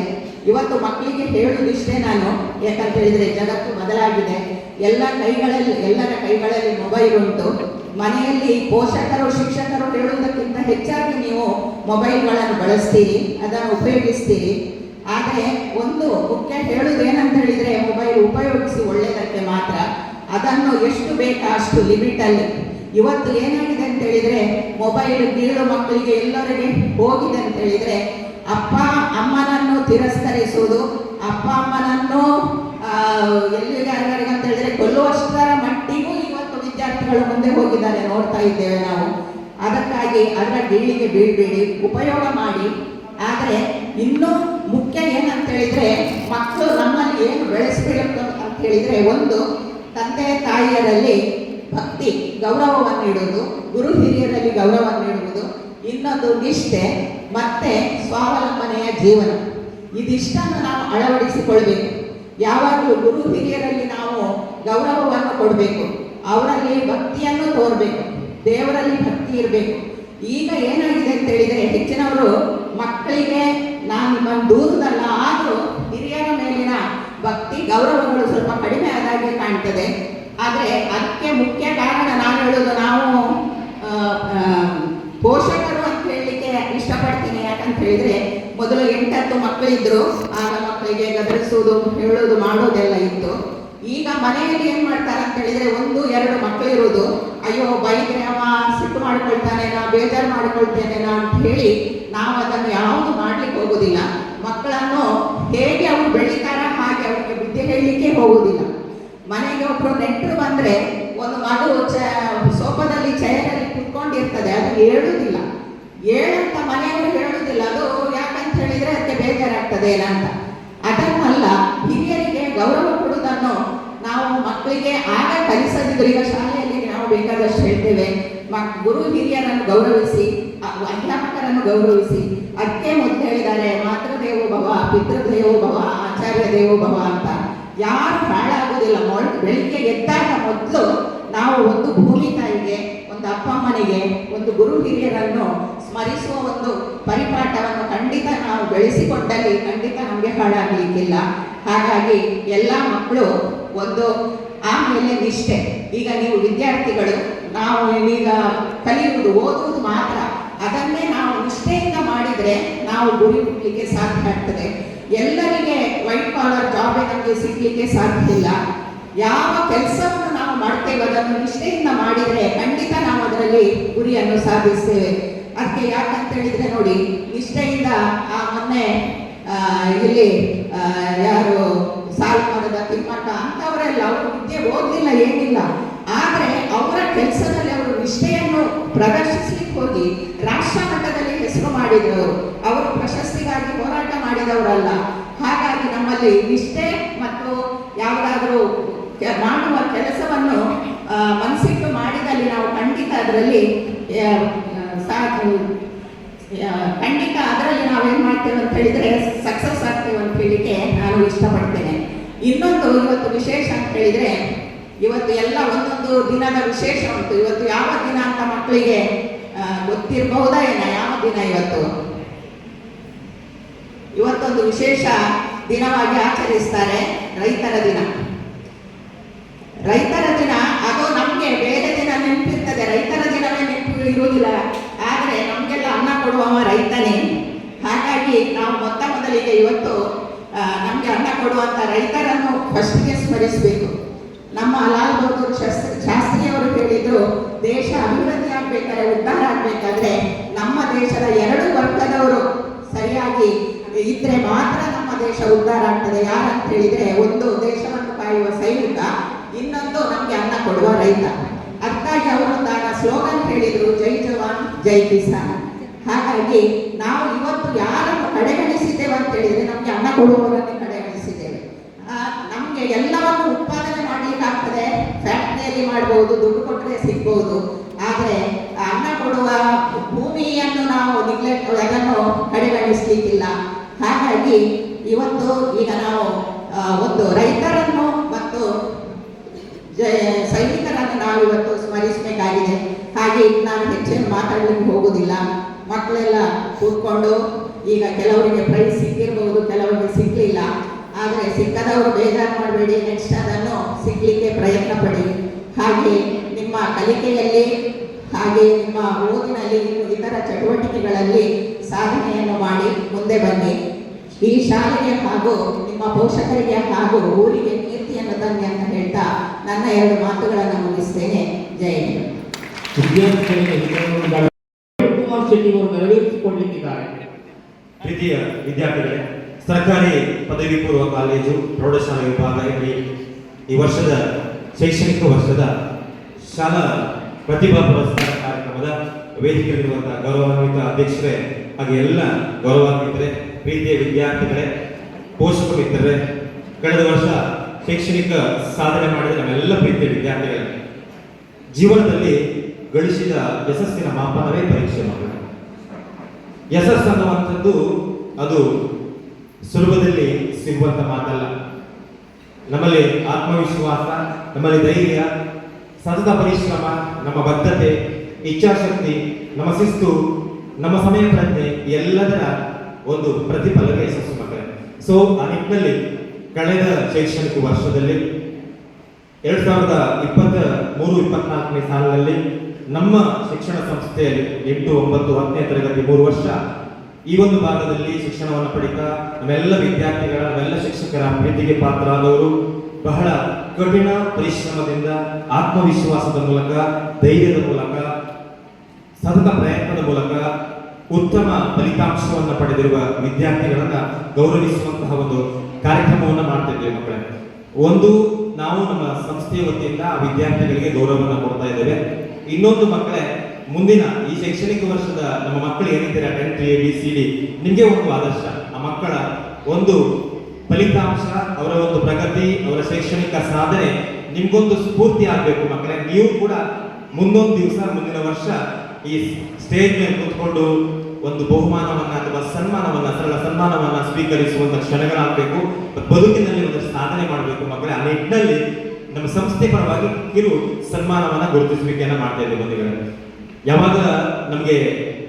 ಇವತ್ತು ಮಕ್ಕಳಿಗೆ ಹೇಳುವುದಿಷ್ಟೇ ನಾನು, ಯಾಕಂತ ಹೇಳಿದರೆ ಜಗತ್ತು ಬದಲಾಗಿದೆ. ಎಲ್ಲರ ಕೈಗಳಲ್ಲಿ ಮೊಬೈಲ್ ಉಂಟು. ಮನೆಯಲ್ಲಿ ಪೋಷಕರು ಶಿಕ್ಷಕರು ಹೇಳುವುದಕ್ಕಿಂತ ಹೆಚ್ಚಾಗಿ ನೀವು ಮೊಬೈಲ್ಗಳನ್ನು ಬಳಸ್ತೀರಿ, ಅದನ್ನು ಉಪಯೋಗಿಸ್ತೀರಿ. ಆದರೆ ಒಂದು ಮುಖ್ಯ ಹೇಳುವುದೇನಂತ ಹೇಳಿದರೆ, ಮೊಬೈಲ್ ಉಪಯೋಗಿಸಿ ಒಳ್ಳೆಯದಕ್ಕೆ ಮಾತ್ರ, ಅದನ್ನು ಎಷ್ಟು ಬೇಕಾ ಅಷ್ಟು ಲಿಮಿಟಲ್ಲಿ. ಇವತ್ತು ಏನಾಗಿದೆ ಅಂತ ಹೇಳಿದರೆ, ಮೊಬೈಲ್ ಗೀಳು ಮಕ್ಕಳಿಗೆ ಎಲ್ಲರಿಗೆ ಹೋಗಿದೆ ಅಂತ ಹೇಳಿದರೆ, ಅಪ್ಪ ಅಮ್ಮನನ್ನು ತಿರಸ್ಕರಿಸುವುದು, ಅಪ್ಪ ಅಮ್ಮನನ್ನು ಎಲ್ಲಿಗಾರಿಗೆ ಅಂತ ಹೇಳಿದರೆ ಕೊಲ್ಲುವಷ್ಟರ ಮಟ್ಟಿಗೂ ಇವತ್ತು ವಿದ್ಯಾರ್ಥಿಗಳು ಮುಂದೆ ಹೋಗಿದ್ದಾರೆ, ನೋಡ್ತಾ ಇದ್ದೇವೆ ನಾವು. ಅದಕ್ಕಾಗಿ ಅದರ ಗೀಳಿಗೆ ಬೀಳಬೇಡಿ, ಉಪಯೋಗ ಮಾಡಿ. ಆದರೆ ಇನ್ನೂ ಮುಖ್ಯ ಏನಂತ ಹೇಳಿದರೆ, ಮಕ್ಕಳು ನಮ್ಮಲ್ಲಿ ಏನು ಬೆಳೆಸಬೇಕು ಅಂತ ಹೇಳಿದರೆ, ಒಂದು ತಂದೆ ತಾಯಿಯರಲ್ಲಿ ಭಕ್ತಿ ಗೌರವವನ್ನು ಇಡುವುದು, ಗುರು ಹಿರಿಯರಲ್ಲಿ ಗೌರವವನ್ನು ಇಡುವುದು, ಇನ್ನೊಂದು ನಿಷ್ಠೆ ಮತ್ತೆ ಸ್ವಾವಲಂಬನೆಯ ಜೀವನ. ಇದಿಷ್ಟನ್ನು ನಾವು ಅಳವಡಿಸಿಕೊಳ್ಬೇಕು. ಯಾವಾಗಲೂ ಗುರು ಹಿರಿಯರಲ್ಲಿ ನಾವು ಗೌರವವನ್ನು ಕೊಡಬೇಕು, ಅವರಲ್ಲಿ ಭಕ್ತಿಯನ್ನು ತೋರಬೇಕು, ದೇವರಲ್ಲಿ ಭಕ್ತಿ ಇರಬೇಕು. ಈಗ ಏನಾಗಿದೆ ಅಂತ ಹೇಳಿದರೆ, ಹೆಚ್ಚಿನವರು ಮಕ್ಕಳಿಗೆ ನಾನು ನಿಮ್ಮನ್ನು ದೂರದಲ್ಲ, ಆದರೂ ಹಿರಿಯರ ಮೇಲಿನ ಭಕ್ತಿ ಗೌರವಗಳು ಸ್ವಲ್ಪ ಕಡಿಮೆ ಆದಾಗೆ ಕಾಣ್ತದೆ. ಆದರೆ ಅದಕ್ಕೆ ಮುಖ್ಯ ಕಾರಣ ನಾನು ಹೇಳೋದು, ನಾವು ಪೋಷಕರು ಅಂತ ಹೇಳಲಿಕ್ಕೆ ಇಷ್ಟಪಡ್ತೀನಿ. ಯಾಕಂತ ಹೇಳಿದರೆ, ಮೊದಲು 8-10 ಮಕ್ಕಳಿದ್ರು, ಆಗ ಮಕ್ಕಳಿಗೆ ಗದರಿಸುವುದು, ಹೇಳೋದು, ಮಾಡೋದೆಲ್ಲ ಇತ್ತು. ಈಗ ಮನೆಯಲ್ಲಿ ಏನು ಮಾಡ್ತಾರೆ ಅಂತ ಹೇಳಿದರೆ, 1-2 ಮಕ್ಕಳಿರೋದು, ಅಯ್ಯೋ ಬೈದ್ರೆ ಅವ ಸಿಟ್ಟು ಮಾಡ್ಕೊಳ್ತಾನೇನಾ, ಬೇಜಾರು ಮಾಡ್ಕೊಳ್ತೇನೇನಾ ಅಂತ ಹೇಳಿ ನಾವು ಅದನ್ನು ಯಾವುದು ಮಾಡ್ಲಿಕ್ಕೆ ಹೋಗೋದಿಲ್ಲ. ಮಕ್ಕಳನ್ನು ಹೇಗೆ ಅವರು ಬೆಳೀತಾರ ಹಾಗೆ ಅವ್ರಿಗೆ ಬುದ್ಧಿ ಹೇಳಲಿಕ್ಕೆ ಹೋಗೋದಿಲ್ಲ. ಮನೆಗೆ ಒಬ್ಬರು ನೆಂಟರು ಬಂದರೆ, ಒಂದು ಮಗು ಸೋಫಾದಲ್ಲಿ ಚೇರಲ್ಲಿ ಕುತ್ಕೊಂಡಿರ್ತದೆ, ಅದು ಹೇಳುವುದಿಲ್ಲ, ಹೇಳಂತ ಮನೆಯವರು ಹೇಳುವುದಿಲ್ಲ. ಅದು ಯಾಕಂತ ಹೇಳಿದರೆ ಅದಕ್ಕೆ ಬೇಜಾರಾಗ್ತದೆ ಏನಂತ. ಅದನ್ನಲ್ಲ, ಹಿರಿಯರಿಗೆ ಗೌರವ ಕೊಡುವುದನ್ನು ನಾವು ಮಕ್ಕಳಿಗೆ ಆಗ ಕಲಿಸದಿದ್ರು. ಈಗ ಶಾಲೆಯಲ್ಲಿ ನಾವು ಬೇಕಾದಷ್ಟು ಹೇಳ್ತೇವೆ, ಗುರು ಹಿರಿಯರನ್ನು ಗೌರವಿಸಿ, ಅಧ್ಯಾಪಕರನ್ನು ಗೌರವಿಸಿ. ಅದಕ್ಕೆ ಮೊದಲು ಹೇಳಿದ್ದಾರೆ, ಮಾತೃದೇವೋ ಭವ, ಪಿತೃದೇವೋ ಭವ, ಆಚಾರ್ಯ ದೇವೋ ಭವ ಅಂತ. ಯಾರು ಹಾಳಾಗುವುದಿಲ್ಲ. ಬೆಳಿಗ್ಗೆ ಎದ್ದಾಗ ಮೊದಲು ನಾವು ಒಂದು ಭೂಮಿ ತಾಯಿಗೆ, ಒಂದು ಅಪ್ಪ ಅಮ್ಮನಿಗೆ, ಒಂದು ಗುರು ಹಿರಿಯರನ್ನು ಸ್ಮರಿಸುವ ಒಂದು ಪರಿಪಾಠವನ್ನು ಖಂಡಿತ ನಾವು ಬೆಳೆಸಿಕೊಂಡಲ್ಲಿ ಖಂಡಿತ ನಮಗೆ ಹಾಳಾಗಲಿಕ್ಕಿಲ್ಲ. ಹಾಗಾಗಿ ಎಲ್ಲ ಮಕ್ಕಳು ಒಂದು, ಆಮೇಲೆ ನಿಷ್ಠೆ. ಈಗ ನೀವು ವಿದ್ಯಾರ್ಥಿಗಳು, ನಾವು ಈಗ ಕಲಿಯುವುದು ಓದುವುದು ಮಾತ್ರ, ಅದನ್ನೇ ನಾವು ನಿಷ್ಠೆಯಿಂದ ಮಾಡಿದರೆ ನಾವು ಗುರಿ ಮುಟ್ಟಲಿಕ್ಕೆ ಸಾಧ್ಯ ಆಗ್ತದೆ. ಎಲ್ಲರಿಗೆ ವೈಟ್ ಕಾಲರ್ ಜಾಬ್ ನಮಗೆ ಸಿಗಲಿಕ್ಕೆ ಸಾಧ್ಯ ಇಲ್ಲ. ಯಾವ ಕೆಲಸವನ್ನು ನಾವು ಮಾಡ್ತೇವೆ ಅದನ್ನು ನಿಷ್ಠೆಯಿಂದ ಮಾಡಿದರೆ ಖಂಡಿತ ನಾವು ಅದರಲ್ಲಿ ಗುರಿಯನ್ನು ಸಾಧಿಸ್ತೇವೆ. ಅದಕ್ಕೆ ಯಾಕಂತ ಹೇಳಿದರೆ ನೋಡಿ, ನಿಷ್ಠೆಯಿಂದ ಆ ಮೊನ್ನೆ ಇಲ್ಲಿ ಯಾರು ಸಾಲ್ಮರದ ತಿಮ್ಮಕ್ಕ ಅಂತವರೆಲ್ಲ, ಅವರು ವಿದ್ಯೆ ಓದಲಿಲ್ಲ, ಏನಿಲ್ಲ, ಆದರೆ ಅವರ ಕೆಲಸದಲ್ಲಿ ಅವರು ನಿಷ್ಠೆಯನ್ನು ಪ್ರದರ್ಶಿಸಲಿಕ್ಕೆ ಹೋಗಿ ರಾಷ್ಟ್ರ ಮಟ್ಟದಲ್ಲಿ ಹೆಸರು ಮಾಡಿದ್ರು. ಅವರು ಪ್ರಶಸ್ತಿಗಾಗಿ ಹೋರಾಟ ಮಾಡಿದವರಲ್ಲ. ಹಾಗಾಗಿ ನಮ್ಮಲ್ಲಿ ನಿಷ್ಠೆ ಮತ್ತು ಯಾವುದಾದ್ರೂ ಮಾಡುವ ಕೆಲಸವನ್ನು ಮನಸ್ಸಿಟ್ಟು ಮಾಡಿದಲ್ಲಿ ನಾವು ಖಂಡಿತ ಅದರಲ್ಲಿ ಖಂಡಿತ ಅದರಲ್ಲಿ ನಾವೇನು ಮಾಡ್ತೇವೆ ಅಂತ ಹೇಳಿದರೆ ಸಕ್ಸಸ್ ಆಗ್ತೇವೆ ಅಂತ ಹೇಳಿಕ್ಕೆ ನಾನು ಇಷ್ಟಪಡ್ತೇನೆ. ಇನ್ನೊಂದು ಇವತ್ತು ವಿಶೇಷ ಅಂತ ಹೇಳಿದರೆ, ಇವತ್ತು ಎಲ್ಲ ಒಂದೊಂದು ದಿನದ ವಿಶೇಷ ಉಂಟು. ಇವತ್ತು ಯಾವ ದಿನ ಅಂತ ಮಕ್ಕಳಿಗೆ ಗೊತ್ತಿರಬಹುದಾ ಏನೋ, ಯಾವ ದಿನ ಇವತ್ತು? ಇವತ್ತೊಂದು ವಿಶೇಷ ದಿನವಾಗಿ ಆಚರಿಸ್ತಾರೆ, ರೈತರ ದಿನ. ರೈತರ ದಿನ ಅದು ನಮಗೆ ಬೇರೆ ದಿನ ನೆನಪಿರ್ತದೆ, ರೈತರ ದಿನವೇ ನೆನಪು ಇರುವುದಿಲ್ಲ. ಆದರೆ ನಮಗೆಲ್ಲ ಅನ್ನ ಕೊಡುವವ ರೈತನೇ. ಹಾಗಾಗಿ ನಾವು ಮೊದಲಿಗೆ ಇವತ್ತು ನಮಗೆ ಅನ್ನ ಕೊಡುವಂಥ ರೈತರನ್ನು ಫಸ್ಟಿಗೆ ಸ್ಮರಿಸಬೇಕು. ನಮ್ಮ ಲಾಲ್ ಬಹದ್ದೂರ್ ಶಾಸ್ತ್ರಿಯವರು ಹೇಳಿದ್ರು, ದೇಶ ಅಭಿವೃದ್ಧಿ ಆಗಬೇಕಾದ್ರೆ, ಉದ್ಧಾರ ಆಗಬೇಕಾದ್ರೆ ನಮ್ಮ ದೇಶದ 2 ವರ್ಗದವರು ಸರಿಯಾಗಿ ಇದ್ರೆ ಮಾತ್ರ ನಮ್ಮ ದೇಶ ಉದ್ಧಾರ ಆಗ್ತದೆ. ಯಾರಂತ ಹೇಳಿದರೆ, ಒಂದು ದೇಶವನ್ನು ಕಾಯುವ ಸೈನಿಕ, ಇನ್ನೊಂದು ನಮಗೆ ಅನ್ನ ಕೊಡುವ ರೈತ. ಅದಕ್ಕಾಗಿ ಅವರೊಂದಾಗ ಸ್ಲೋಗನ್ ಹೇಳಿದರು, ಜೈ ಜವಾನ್ ಜೈ ಕಿಸಾನ್. ಹಾಗಾಗಿ ನಾವು ಇವತ್ತು ಯಾರನ್ನು ಕಡೆಗಣಿಸಿದ್ದೇವೆ ಅಂತ ಹೇಳಿದರೆ, ನಮಗೆ ಅನ್ನ ಕೊಡುವವರನ್ನೇ ಕಡೆಗಣಿಸಿದ್ದೇವೆ. ನಮಗೆ ಎಲ್ಲವನ್ನು ಉತ್ಪಾದನೆ ಮಾಡಲಿಕ್ಕೆ ಆಗ್ತದೆ, ಫ್ಯಾಕ್ಟ್ರಿಯಲ್ಲಿ ಮಾಡ್ಬೋದು, ದುಡ್ಡು ಕೊಟ್ಟರೆ ಸಿಗ್ಬೋದು. ಆದರೆ ಅನ್ನ ಕೊಡುವ ಭೂಮಿಯನ್ನು ನಾವು ಅದನ್ನು ಕಡೆಗಣಿಸಲಿಕ್ಕಿಲ್ಲ. ಹಾಗಾಗಿ ಇವತ್ತು ಈಗ ನಾವು ಒಂದು ರೈತರನ್ನು ಮತ್ತು ಸೈನಿಕರನ್ನು ನಾವು ಇವತ್ತು ಸ್ಮರಿಸಬೇಕಾಗಿದೆ. ಹಾಗೆ ನಾನು ಹೆಚ್ಚಿನ ಮಾತಾಡಲಿಕ್ಕೆ ಹೋಗುವುದಿಲ್ಲ. ಮಕ್ಕಳೆಲ್ಲ ಕೂತ್ಕೊಂಡು ಈಗ ಕೆಲವರಿಗೆ ಪ್ರೈಸ್ ಸಿಕ್ಕಿರ್ಬೋದು, ಕೆಲವರಿಗೆ ಸಿಕ್ಕಲಿಲ್ಲ. ಆದರೆ ಸಿಕ್ಕದವರು ಬೇಜಾರು ಮಾಡಬೇಡಿ, ನೆಕ್ಸ್ಟ್ ಅದನ್ನು ಸಿಕ್ಕಲಿಕ್ಕೆ ಪ್ರಯತ್ನ ಪಡಿ. ಹಾಗೆ ನಿಮ್ಮ ಕಲಿಕೆಯಲ್ಲಿ, ಹಾಗೆ ನಿಮ್ಮ ಓದಿನಲ್ಲಿ, ಇತರ ಚಟುವಟಿಕೆಗಳಲ್ಲಿ ಸಾಧನೆಯನ್ನು ಮಾಡಿ ಮುಂದೆ ಬನ್ನಿ. ಈ ಶಾಲೆಗೆ ಹಾಗೂ ನಿಮ್ಮ ಪೋಷಕರಿಗೆ ಹಾಗೂ ಊರಿಗೆ ಕೀರ್ತಿಯನ್ನು ತನ್ನಿ ಅಂತ ಹೇಳ್ತಾ ನನ್ನ 2 ಮಾತುಗಳನ್ನು ಮುಗಿಸ್ತೇನೆ. ಜೈ ಹಿಂದ್. ವಿದ್ಯಾರ್ಥಿಗಳಿಗೆ ಕುಮಾರ್ ಶೆಟ್ಟಿ ಅವರು ನೆರವೇರಿಸಿಕೊಳ್ಳಲಿಕ್ಕಿದ್ದಾರೆ. ಪ್ರೀತಿಯ ವಿದ್ಯಾರ್ಥಿಗಳೇ, ಸರ್ಕಾರಿ ಪದವಿ ಪೂರ್ವ ಕಾಲೇಜು ಪ್ರೌಢಶಾಲಾ ವಿಭಾಗ ಈ ವರ್ಷದ ಶೈಕ್ಷಣಿಕ ವರ್ಷದ ಶಾಲಾ ಪ್ರತಿಭಾ ಪುರಸ್ಕಾರ ಕಾರ್ಯಕ್ರಮದ ವೇದಿಕೆಯಲ್ಲಿರುವಂತಹ ಗೌರವಾನ್ವಿತ ಅಧ್ಯಕ್ಷರೇ, ಹಾಗೆ ಎಲ್ಲ ಗೌರವಾನ್ವಿತರೆ, ಪ್ರೀತಿಯ ವಿದ್ಯಾರ್ಥಿಗಳೇ, ಪೋಷಕ ಮಿತ್ರರೇ, ಕಳೆದ ವರ್ಷ ಶೈಕ್ಷಣಿಕ ಸಾಧನೆ ಮಾಡಿದ ನಮ್ಮೆಲ್ಲ ಪ್ರೀತಿಯ ವಿದ್ಯಾರ್ಥಿಗಳೇ, ಜೀವನದಲ್ಲಿ ಗಳಿಸಿದ ಯಶಸ್ಸಿನ ಮಾಪನವೇ ಪರೀಕ್ಷೆ ಮಕ್ಕಳು. ಯಶಸ್ಸು ಅನ್ನುವಂಥದ್ದು ಅದು ಸುಲಭದಲ್ಲಿ ಸಿಗುವಂತ ಮಾತಲ್ಲ. ನಮ್ಮಲ್ಲಿ ಆತ್ಮವಿಶ್ವಾಸ, ನಮ್ಮಲ್ಲಿ ಧೈರ್ಯ, ಸತತ ಪರಿಶ್ರಮ, ನಮ್ಮ ಬದ್ಧತೆ, ಇಚ್ಛಾಶಕ್ತಿ, ನಮ್ಮ ಶಿಸ್ತು, ನಮ್ಮ ಸಮಯ ಪ್ರಜ್ಞೆ ಎಲ್ಲದರ ಒಂದು ಪ್ರತಿಫಲವೇ ಯಶಸ್ಸು ಮಕ್ಕಳೇ. ಸೊ ಆ ನಿಟ್ಟಿನಲ್ಲಿ ಕಳೆದ ಶೈಕ್ಷಣಿಕ ವರ್ಷದಲ್ಲಿ 2023-24ನೇ ಸಾಲಿನಲ್ಲಿ ನಮ್ಮ ಶಿಕ್ಷಣ ಸಂಸ್ಥೆಯಲ್ಲಿ 8, 9, 10ನೇ ತರಗತಿ 3 ವರ್ಷ ಈ ಒಂದು ಭಾಗದಲ್ಲಿ ಶಿಕ್ಷಣವನ್ನು ಪಡಿತಾ ನಮ್ಮೆಲ್ಲ ವಿದ್ಯಾರ್ಥಿಗಳ, ನಮ್ಮೆಲ್ಲ ಶಿಕ್ಷಕರ ಪ್ರೀತಿಗೆ ಪಾತ್ರರಾದವರು ಬಹಳ ಕಠಿಣ ಪರಿಶ್ರಮದಿಂದ, ಆತ್ಮವಿಶ್ವಾಸದ ಮೂಲಕ, ಧೈರ್ಯದ ಮೂಲಕ, ಸತತ ಪ್ರಯತ್ನದ ಮೂಲಕ ಉತ್ತಮ ಫಲಿತಾಂಶವನ್ನು ಪಡೆದಿರುವ ವಿದ್ಯಾರ್ಥಿಗಳನ್ನ ಗೌರವಿಸುವಂತಹ ಒಂದು ಕಾರ್ಯಕ್ರಮವನ್ನು ಮಾಡ್ತಿದ್ದೇವೆ ಮಕ್ಕಳೇ. ಒಂದು, ನಾವು ನಮ್ಮ ಸಂಸ್ಥೆಯ ವತಿಯಿಂದ ಆ ವಿದ್ಯಾರ್ಥಿಗಳಿಗೆ ಗೌರವವನ್ನು ಕೊಡ್ತಾ ಇದ್ದೇವೆ. ಇನ್ನೊಂದು ಮಕ್ಕಳೇ, ಮುಂದಿನ ಈ ಶೈಕ್ಷಣಿಕ ವರ್ಷದ ನಮ್ಮ ಮಕ್ಕಳು ಏನಿದ್ದೀರಾ 10th ABCD, ನಿಮಗೆ ಒಂದು ಆದರ್ಶ. ಆ ಮಕ್ಕಳ ಒಂದು ಫಲಿತಾಂಶ, ಅವರ ಒಂದು ಪ್ರಗತಿ, ಅವರ ಶೈಕ್ಷಣಿಕ ಸಾಧನೆ ನಿಮ್ಗೊಂದು ಸ್ಫೂರ್ತಿ ಆಗಬೇಕು ಮಕ್ಕಳೇ. ನೀವು ಕೂಡ ಮುಂದೊಂದು ದಿವಸ, ಮುಂದಿನ ವರ್ಷ ಈ ಸ್ಟೇಜ್ ಮೇಲೆ ಕೂತ್ಕೊಂಡು ಒಂದು ಬಹುಮಾನವನ್ನ ಅಥವಾ ಸನ್ಮಾನವನ್ನ, ಸರಳ ಸನ್ಮಾನವನ್ನ ಸ್ವೀಕರಿಸುವಂತ ಕ್ಷಣಗಳಾಗಬೇಕು. ಬದುಕಿನಲ್ಲಿ ಒಂದು ಸಾಧನೆ ಮಾಡಬೇಕು ಮಕ್ಕಳೇ. ಆ ನಿಟ್ಟಿನಲ್ಲಿ ನಮ್ಮ ಸಂಸ್ಥೆ ಪರವಾಗಿ ಕಿರು ಸನ್ಮಾನವನ್ನ ಗುರುತಿಸುವಿಕೆಯನ್ನ ಮಾಡ್ತಾ ಇದ್ದೇವೆ ಬಂಧುಗಳೇ. ಯಾವಾಗ ನಮಗೆ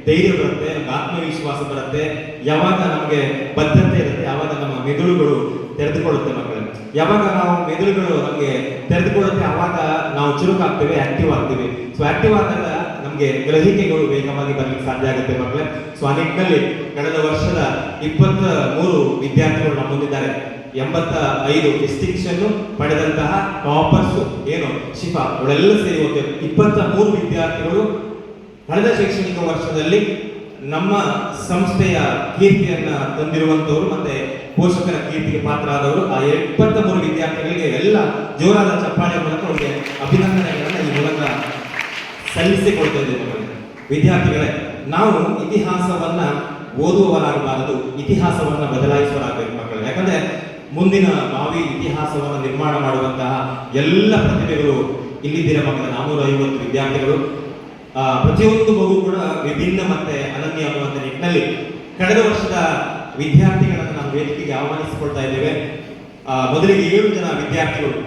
ಧೈರ್ಯ ಬರುತ್ತೆ, ನಮ್ಗೆ ಆತ್ಮವಿಶ್ವಾಸ ಬರುತ್ತೆ, ಯಾವಾಗ ನಮಗೆ ಬದ್ಧತೆ ಇರುತ್ತೆ, ಯಾವಾಗ ನಮ್ಮ ಮೆದುಳುಗಳು ತೆರೆದುಕೊಳ್ಳುತ್ತೆ ಮಕ್ಕಳೇ. ಯಾವಾಗ ನಾವು ಮೆದುಳುಗಳು ನಮಗೆ ತೆರೆದುಕೊಳ್ಳುತ್ತೆ, ಆವಾಗ ನಾವು ಚುರುಕಾಗ್ತೇವೆ, ಆಕ್ಟಿವ್ ಆಗ್ತೀವಿ. ಸೊ ಆಕ್ಟಿವ್ ಆದಾಗ ನಮಗೆ ಗ್ರಹಿಕೆಗಳು ವೇಗವಾಗಿ ಬರ್ಲಿಕ್ಕೆ ಸಾಧ್ಯ ಆಗುತ್ತೆ ಮಕ್ಕಳೇ. ಸೊ ಆ ನಿಟ್ಟಿನಲ್ಲಿ ಕಳೆದ ವರ್ಷದ 23 ವಿದ್ಯಾರ್ಥಿಗಳು ನಮ್ಮ ಮುಂದಿದ್ದಾರೆ. 85 ಡಿಸ್ಟಿಂಕ್ಷನ್ ಪಡೆದಂತಹ ಟಾಪರ್ಸ್ ಏನು ಶಿಫಾ ಅವಳೆಲ್ಲ ಸೇರಿ 23 ವಿದ್ಯಾರ್ಥಿಗಳು ಕಳೆದ ಶೈಕ್ಷಣಿಕ ವರ್ಷದಲ್ಲಿ ನಮ್ಮ ಸಂಸ್ಥೆಯ ಕೀರ್ತಿಯನ್ನ ತಂದಿರುವಂತವರು, ಮತ್ತೆ ಪೋಷಕರ ಕೀರ್ತಿಗೆ ಪಾತ್ರರಾದವರು. ಆ 23 ವಿದ್ಯಾರ್ಥಿಗಳಿಗೆ ಎಲ್ಲ ಜೋರಾದ ಚಪ್ಪಾಳೆ ಮೂಲಕ ಅವರಿಗೆ ಅಭಿನಂದನೆಗಳನ್ನ ಈ ಮೂಲಕ ಸಲ್ಲಿಸಿಕೊಳ್ತಾ ಇದ್ದೇವೆ. ವಿದ್ಯಾರ್ಥಿಗಳೇ, ನಾವು ಇತಿಹಾಸವನ್ನ ಓದುವವರಾಗಬಾರದು, ಇತಿಹಾಸವನ್ನ ಬದಲಾಯಿಸುವವರಾಗಬೇಕು ಮಕ್ಕಳು. ಯಾಕಂದ್ರೆ ಮುಂದಿನ ಭಾವಿ ಇತಿಹಾಸವನ್ನು ನಿರ್ಮಾಣ ಮಾಡುವಂತಹ ಎಲ್ಲ ಪ್ರತಿಭೆಗಳು ಇಲ್ಲಿದ್ದೀರ ಮಕ್ಕಳ. 450 ವಿದ್ಯಾರ್ಥಿಗಳು. ಪ್ರತಿಯೊಂದು ಮಗು ಕೂಡ ವಿಭಿನ್ನ ಮತ್ತೆ ಅನನ್ಯ ಅನ್ನುವಂಥ ನಿಟ್ಟಿನಲ್ಲಿ ಕಳೆದ ವರ್ಷದ ವಿದ್ಯಾರ್ಥಿಗಳನ್ನು ನಾವು ವೇದಿಕೆಗೆ ಆಹ್ವಾನಿಸಿಕೊಳ್ತಾ ಇದ್ದೇವೆ. ಮೊದಲಿಗೆ 7 ಜನ ವಿದ್ಯಾರ್ಥಿಗಳು,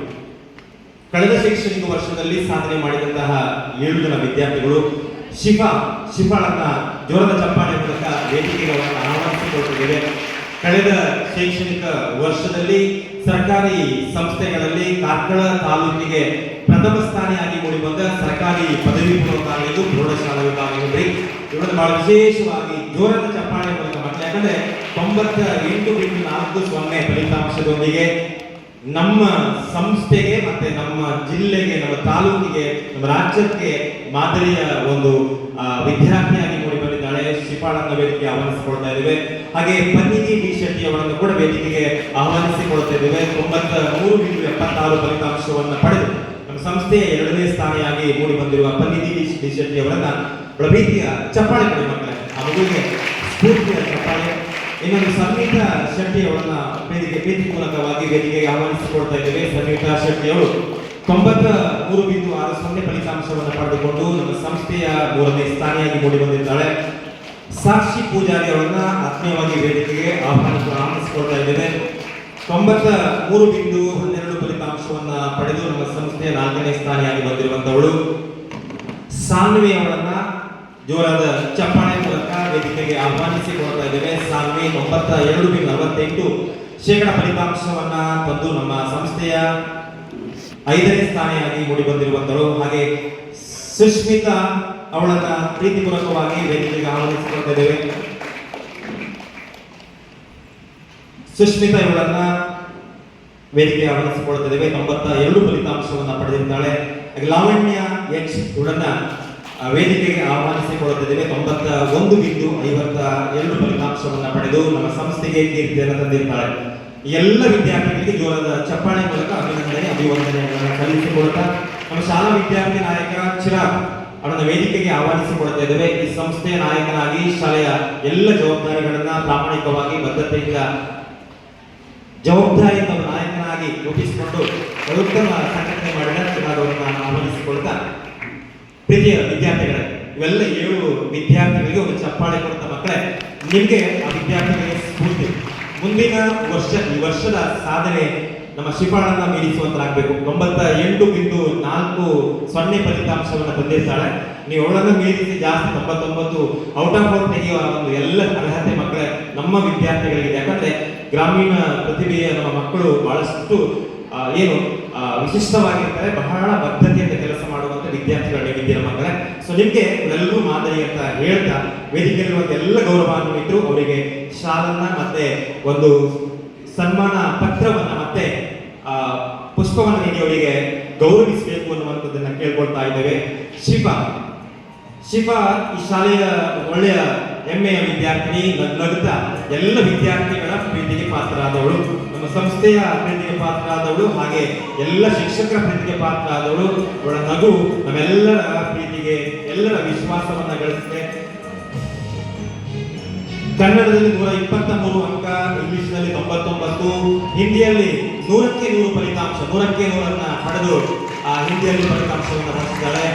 ಕಳೆದ ಶೈಕ್ಷಣಿಕ ವರ್ಷದಲ್ಲಿ ಸಾಧನೆ ಮಾಡಿದಂತಹ 7 ಜನ ವಿದ್ಯಾರ್ಥಿಗಳು. ಶಿಫಾಳನ್ನ ಜೋರದ ಚಪ್ಪಾಳೆ ಮೂಲಕ ವೇದಿಕೆಗೆ ಆಹ್ವಾನಿಸಿಕೊಳ್ತಿದ್ದೇವೆ. ಕಳೆದ ಶೈಕ್ಷಣಿಕ ವರ್ಷದಲ್ಲಿ ಸರ್ಕಾರಿ ಸಂಸ್ಥೆಗಳಲ್ಲಿ ಕಾರ್ಕಳ ತಾಲೂಕಿಗೆ ಪ್ರಥಮ ಸ್ಥಾನಿಯಾಗಿ ಮೂಡಿಬಂದ ಸರ್ಕಾರಿ ಪದವಿ ಪೂರ್ವ ಕಾಲೇಜು ಪ್ರೌಢಶಾಲಾ ವಿಭಾಗ ಇವರನ್ನು ಬಹಳ ವಿಶೇಷವಾಗಿ ಜೋರದ ಚಪ್ಪಾಳೆ ಮೂಲಕ ಮಕ್ಕಳು, ಯಾಕಂದ್ರೆ 98.40 ಫಲಿತಾಂಶದೊಂದಿಗೆ ನಮ್ಮ ಸಂಸ್ಥೆಗೆ ಮತ್ತೆ ನಮ್ಮ ಜಿಲ್ಲೆಗೆ, ನಮ್ಮ ತಾಲೂಕಿಗೆ, ನಮ್ಮ ರಾಜ್ಯಕ್ಕೆ ಮಾದರಿಯ ಒಂದು ವಿದ್ಯಾರ್ಥಿಯಾಗಿ ಮೂಡಿ ಬಂದಿದ್ದಾಳೆ. ಶಿಫಾಳನ್ನ ವೇದಿಕೆಗೆ ಆಹ್ವಾನಿಸಿಕೊಳ್ತಾ ಇದ್ದೇವೆ. ಹಾಗೆ ಪನ್ನಿಧಿ ಡಿ ಶೆಟ್ಟಿ ಅವರನ್ನು ಕೂಡ ವೇದಿಕೆಗೆ ಆಹ್ವಾನಿಸಿಕೊಳ್ತಾ ಇದ್ದೇವೆ. 93.76 ಫಲಿತಾಂಶವನ್ನು ಪಡೆದು ನಮ್ಮ ಸಂಸ್ಥೆಯ 2ನೇ ಸ್ಥಾನಿಯಾಗಿ ಮೂಡಿ ಬಂದಿರುವ ಪನ್ನಿಧಿ ಡಿ ಶೆಟ್ಟಿ ಅವರನ್ನ ಪ್ರೀತಿಯ ಚಪ್ಪಾಳೆ ಕೊಡಿ ಮಕ್ಕಳೇ. ಆ ಮಗುವಿಗೆ ಸ್ಫೂರ್ತಿಯ ಚಪ್ಪಾಳೆ. ಇನ್ನೊಂದು ಸಂಗೀತ ಶೆಟ್ಟಿ ಅವರನ್ನ ಪ್ರೀತಿ ಮೂಲಕವಾಗಿ ವೇದಿಕೆಗೆ ಆಹ್ವಾನಿಸಿಕೊಳ್ತಾ ಇದ್ದೇವೆ. ಸಂಗೀತ ಶೆಟ್ಟಿ ಅವರು 93.60 ಫಲಿತಾಂಶವನ್ನು ಪಡೆದುಕೊಂಡು ನಮ್ಮ ಸಂಸ್ಥೆಯ 3ನೇ ಸ್ಥಾನಿಯಾಗಿ ಮೂಡಿ ಬಂದಿದ್ದಾಳೆ. ಸಾಕ್ಷಿ ಪೂಜಾರಿ ಅವರನ್ನ ಆತ್ಮೀಯವಾಗಿ ವೇದಿಕೆಗೆ ಆಹ್ವಾನಿಸಿಕೊಳ್ತಾ ಇದ್ದೇವೆ. 93.12 ಫಲಿತಾಂಶವನ್ನ ಪಡೆದು ನಮ್ಮ ಸಂಸ್ಥೆಯ 4ನೇ ಸ್ಥಾನಿಯಾಗಿ ಬಂದಿರುವಂತವಳು. ಸಾನ್ವಿ ಅವರನ್ನ ಜೋರಾದ ಚಪ್ಪಾಳೆ ಮೂಲಕ ವೇದಿಕೆಗೆ ಆಹ್ವಾನಿಸಿಕೊಳ್ತಾ ಇದ್ದೇವೆ. ಸಾನ್ವಿ 92.48% ಫಲಿತಾಂಶವನ್ನ ತಂದು ನಮ್ಮ ಸಂಸ್ಥೆಯ 5ನೇ ಸ್ಥಾನಿಯಾಗಿ ಮೂಡಿಬಂದಿರುವಂತರು. ಹಾಗೆ ಸುಷ್ಮಿತಾ ಅವಳನ್ನ ಪ್ರೀತಿಪೂರ್ವಕವಾಗಿ ವೇದಿಕೆಗೆ ಆಹ್ವಾನಿಸಿಕೊಳ್ತಾ ಇದ್ದೇವೆ. ಸುಷ್ಮಿತಾ ಇವಳನ್ನ ವೇದಿಕೆಗೆ ಆಹ್ವಾನಿಸಿಕೊಳ್ತಾ ಇದ್ದೇವೆ. 92 ಫಲಿತಾಂಶವನ್ನ ಪಡೆದಿದ್ದಾಳೆ. ಹಾಗೆ ಲಾವಣ್ಯ ಎಚ್ ಇವಳನ್ನ ವೇದಿಕೆಗೆ ಆಹ್ವಾನಿಸಿಕೊಳ್ಳುತ್ತಿದ್ದೇವೆ. 91.52 ಫಲಿತಾಂಶವನ್ನು ಪಡೆದು ನಮ್ಮ ಸಂಸ್ಥೆಗೆ ಕೀರ್ತಿಯನ್ನು ತಂದಿದ್ದಾಳೆ. ಎಲ್ಲ ವಿದ್ಯಾರ್ಥಿಗಳಿಗೆ ಜೋರಾದ ಚಪ್ಪಾಳೆ ಮೂಲಕ ಅಭಿವಂದನೆಗಳನ್ನು ಸಲ್ಲಿಸಿಕೊಡುತ್ತಾ ನಮ್ಮ ಶಾಲಾ ವಿದ್ಯಾರ್ಥಿ ನಾಯಕ ಚಿರಾಗ್ ಅವರನ್ನು ವೇದಿಕೆಗೆ ಆಹ್ವಾನಿಸಿಕೊಳ್ತಾ ಇದ್ದೇವೆ. ಈ ಸಂಸ್ಥೆಯ ನಾಯಕನಾಗಿ ಶಾಲೆಯ ಎಲ್ಲ ಜವಾಬ್ದಾರಿಗಳನ್ನ ಪ್ರಾಮಾಣಿಕವಾಗಿ ಬದ್ಧತೆಯಿಂದ ಜವಾಬ್ದಾರಿಯಿಂದ ನಾಯಕನಾಗಿ ರೂಪಿಸಿಕೊಂಡು ಉತ್ತಮ ಸಂಘಟನೆ ಮಾಡಿದ ಚಿರಾಗ್ ಅವರನ್ನು ಆಹ್ವಾನಿಸಿಕೊಳ್ತಾ, ಪ್ರೀತಿಯ ವಿದ್ಯಾರ್ಥಿಗಳೇ, ಇವೆಲ್ಲ 7 ವಿದ್ಯಾರ್ಥಿಗಳಿಗೆ ಒಂದು ಚಪ್ಪಾಳೆ ಕೊಡ್ತ ಮಕ್ಕಳೇ, ನಿಮಗೆ ಆ ವಿದ್ಯಾರ್ಥಿಗಳಿಗೆ ಸ್ಫೂರ್ತಿ. ಮುಂದಿನ ವರ್ಷ ಈ ವರ್ಷದ ಸಾಧನೆ ನಮ್ಮ ಶಿಫಾಳನ್ನ ಮೀರಿಸುವಂತಾಗಬೇಕು. 98.40 ಫಲಿತಾಂಶವನ್ನು ತಂದಿರ್ತಾಳೆ. ನೀವು ಅವಳನ್ನು ಮೀರಿಸಿ ಜಾಸ್ತಿ 99 ಔಟ್ ಆಫ್ ಔಟ್ ತೆಗೆಯುವ ಒಂದು ಎಲ್ಲ ಅರ್ಹತೆ ಮಕ್ಕಳೇ ನಮ್ಮ ವಿದ್ಯಾರ್ಥಿಗಳಿಗೆ. ಯಾಕಂದ್ರೆ ಗ್ರಾಮೀಣ ಪ್ರತಿಭೆಯ ನಮ್ಮ ಮಕ್ಕಳು ಬಹಳಷ್ಟು ವಿಶಿಷ್ಟವಾಗಿರ್ತಾರೆ. ಬಹಳ ಬದ್ಧತೆಯಿಂದ ಕೆಲಸ ಮಾಡುವಂತ ವಿದ್ಯಾರ್ಥಿಗಳು ನೀವಿದ್ದೀರ ಮಕ್ಕಳೇ. ಸೊ ನಿಮ್ಗೆ ಎಲ್ಲರೂ ಮಾದರಿ ಅಂತ ಹೇಳ್ತಾ ವೇದಿಕೆಯಲ್ಲಿರುವಂತ ಎಲ್ಲ ಗೌರವಾನ್ವಿತರು ಅವರಿಗೆ ಶಾಲನ್ನ ಮತ್ತೆ ಒಂದು ಸನ್ಮಾನ ಪತ್ರವನ್ನ ಮತ್ತೆ ಪುಷ್ಪವನ್ನು ನೀಡಿ ಅವರಿಗೆ ಗೌರವಿಸಬೇಕು ಅನ್ನುವಂಥದ್ದನ್ನ ಕೇಳ್ಕೊಳ್ತಾ ಇದ್ದೇವೆ. ಶಿಫಾ ಈ ಶಾಲೆಯ ಒಳ್ಳೆಯ ಹೆಮ್ಮೆಯ ವಿದ್ಯಾರ್ಥಿನಿ, ನಗುತ್ತಾ ಎಲ್ಲ ವಿದ್ಯಾರ್ಥಿಗಳ ಪ್ರೀತಿಗೆ ಪಾತ್ರರಾದವಳು, ನಮ್ಮ ಸಂಸ್ಥೆಯ ಪ್ರೀತಿಗೆ ಪಾತ್ರರಾದವಳು, ಹಾಗೆ ಎಲ್ಲ ಶಿಕ್ಷಕರ ಪ್ರೀತಿಗೆ ಪಾತ್ರರಾದವಳು. ಅವಳ ನಗು ನಮ್ಮೆಲ್ಲರ ಪ್ರೀತಿಗೆ, ಎಲ್ಲರ ವಿಶ್ವಾಸವನ್ನ ಗಳಿಸಿದೆ. ಕನ್ನಡದಲ್ಲಿ 123 ಅಂಕ, ಇಂಗ್ಲಿಷ್ನಲ್ಲಿ 99, ಹಿಂದಿಯಲ್ಲಿ 100ಕ್ಕೆ 100 ಫಲಿತಾಂಶ, 100ಕ್ಕೆ 100 ಪಡೆದು ಹಿಂದಿಯಲ್ಲಿ ಫಲಿತಾಂಶವನ್ನು ಪಡೆದಿದ್ದಾಳೆ.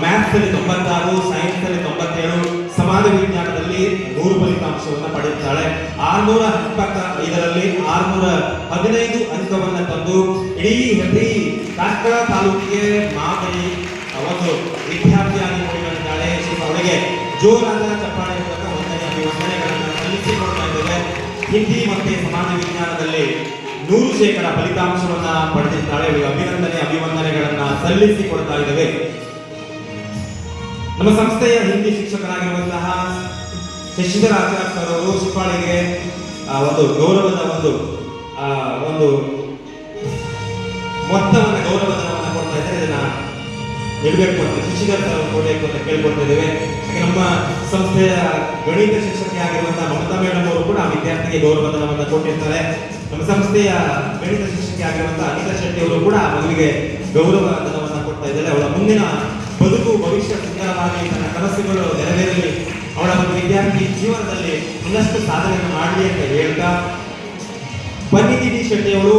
ಮ್ಯಾಥ್ಸ್ ಅಲ್ಲಿ 96, ಸೈನ್ಸ್ ಅಲ್ಲಿ 97, ಸಮಾಜ ವಿಜ್ಞಾನದಲ್ಲಿ 100 ಫಲಿತಾಂಶವನ್ನು ಪಡೆದಿದ್ದಾಳೆ. 625ರಲ್ಲಿ 615 ಅಂಕವನ್ನು ತಂದು ಇಡೀ ಕಾರ್ಕಳ ತಾಲೂಕಿಗೆ ಮಾದರಿ ಒಂದು ವಿದ್ಯಾರ್ಥಿಯಾಗಿ ಮೂಡಿಬಂದಿದ್ದಾಳೆ. ಅವಳಿಗೆ ಜೋರಾದ ಚಪ್ಪಾಳೆ ಮೂಲಕ ಅಭಿವಂದನೆಗಳನ್ನು ಸಲ್ಲಿಸಿಕೊಡ್ತಾ ಇದ್ದೇವೆ. ಹಿಂದಿ ಮತ್ತೆ ಸಮಾಜ ವಿಜ್ಞಾನದಲ್ಲಿ 100% ಫಲಿತಾಂಶವನ್ನ ಪಡೆದಿದ್ದಾಳೆ. ಅಭಿವಂದನೆಗಳನ್ನ ಸಲ್ಲಿಸಿಕೊಡ್ತಾ ಇದ್ದೇವೆ. ನಮ್ಮ ಸಂಸ್ಥೆಯ ಹಿಂದಿ ಶಿಕ್ಷಕರಾಗಿರುವಂತಹ ಶಶಿಧರ್ ಆಚಾರ್ಯ ಸರ್ ಅವರು ಶಿಫಾಳಿಗೆ ಒಂದು ಗೌರವದ ಒಂದು ಮೊತ್ತವನ್ನು ಗೌರವಧನವನ್ನು ಕೊಡ್ತಾ ಇದ್ದಾರೆ. ಇದನ್ನ ನೀಡಬೇಕು ಅಂತ ಶಶಿಧರ್ ಸರ್ ಕೊಡಬೇಕು ಅಂತ ಕೇಳ್ಕೊಳ್ತಾ ಇದ್ದೇವೆ. ಹಾಗೆ ನಮ್ಮ ಸಂಸ್ಥೆಯ ಗಣಿತ ಶಿಕ್ಷಕಿ ಆಗಿರುವಂತಹ ಮಮತಾ ಮೇಡಮ್ ಅವರು ಕೂಡ ವಿದ್ಯಾರ್ಥಿಗೆ ಗೌರವಧನವನ್ನು ಕೊಟ್ಟಿರ್ತಾರೆ. ನಮ್ಮ ಸಂಸ್ಥೆಯ ಗಣಿತ ಶಿಕ್ಷಕಿ ಆಗಿರುವಂತಹ ಅನಿತಾ ಶೆಟ್ಟಿ ಅವರು ಕೂಡ ಮಗುವಿಗೆ ಗೌರವಧನವನ್ನು ಕೊಡ್ತಾ ಇದ್ದಾರೆ. ಅವಳ ಮುಂದಿನ ಬದುಕು ಭವಿಷ್ಯ ಸುಂದರವಾಗಿ ತನ್ನ ಕನಸುಗಳು ನೆರವೇರಲಿ, ಅವಳ ಒಂದು ವಿದ್ಯಾರ್ಥಿ ಜೀವನದಲ್ಲಿ ಇನ್ನಷ್ಟು ಸಾಧನೆಯನ್ನು ಮಾಡಲಿ ಅಂತ ಹೇಳ್ತಾ, ಪನ್ನಿತಿ ಶೆಟ್ಟಿ ಅವರು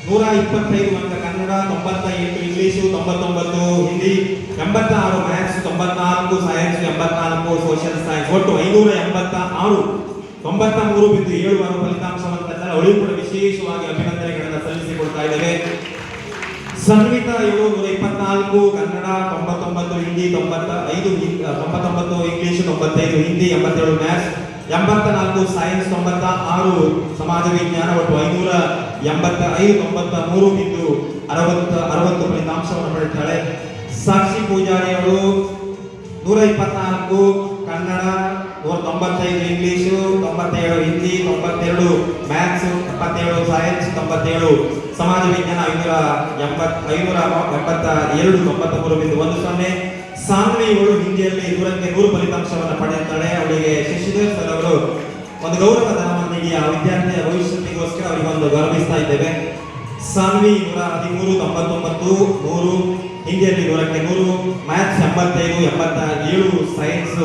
125 ಅಂಕ Kannada, 98 English, 99 Hindi, 86 maths, 94 science, 84 social science, ಒಟ್ಟು 586, 93.76 ಫಲಿತಾಂಶವನ್ನು ತಂದರೆ ಅವಳಿಗೂ ಕೂಡ ವಿಶೇಷವಾಗಿ ಅಭಿನಂದನೆಗಳನ್ನು ಸಲ್ಲಿಸಿಕೊಡ್ತಾ ಇದ್ದೇವೆ. ಸನ್ವಿತಾ 124 Kannada, 99 Hindi, 99 English, 95 Hindi, 87 maths, 84 science, 96 ಸಮಾಜ ವಿಜ್ಞಾನ, ಒಟ್ಟು 585, 93.60 ಫಲಿತಾಂಶವನ್ನು ಪಡೆದಿದ್ದಾಳೆ. ಸಾಕ್ಷಿ ಪೂಜಾರಿ ಅವರು 124 Kannada, 195 English, 97 Hindi, 92 maths, 77 science, 97 ಸಮಾಜ ವಿಜ್ಞಾನ, 582, 93.10. ಸಾನ್ವಿ ಇವಳು ಹಿಂದಿಯಲ್ಲಿ 100ಕ್ಕೆ 100 ಫಲಿತಾಂಶವನ್ನು ಪಡೆದಿದ್ದಾಳೆ. ಅವಳಿಗೆ ಶಶಿಧರ್ ಸರ್ ಅವರು ಒಂದು ಗೌರವಧನವನ್ನು ನೀಡಿ ಆ ವಿದ್ಯಾರ್ಥಿಯ ಭವಿಷ್ಯತೆಗೋಸ್ಕರ ಅವರಿಗೆ ಒಂದು ಗೌರವಿಸ್ತಾ ಇದ್ದೇವೆ. ಸಾನ್ವಿ 113, 99, 100 ಹಿಂದಿಯಲ್ಲಿ 100ಕ್ಕೆ 100, ಮ್ಯಾಥ್ಸ್ 85, 87 ಸೈನ್ಸ್,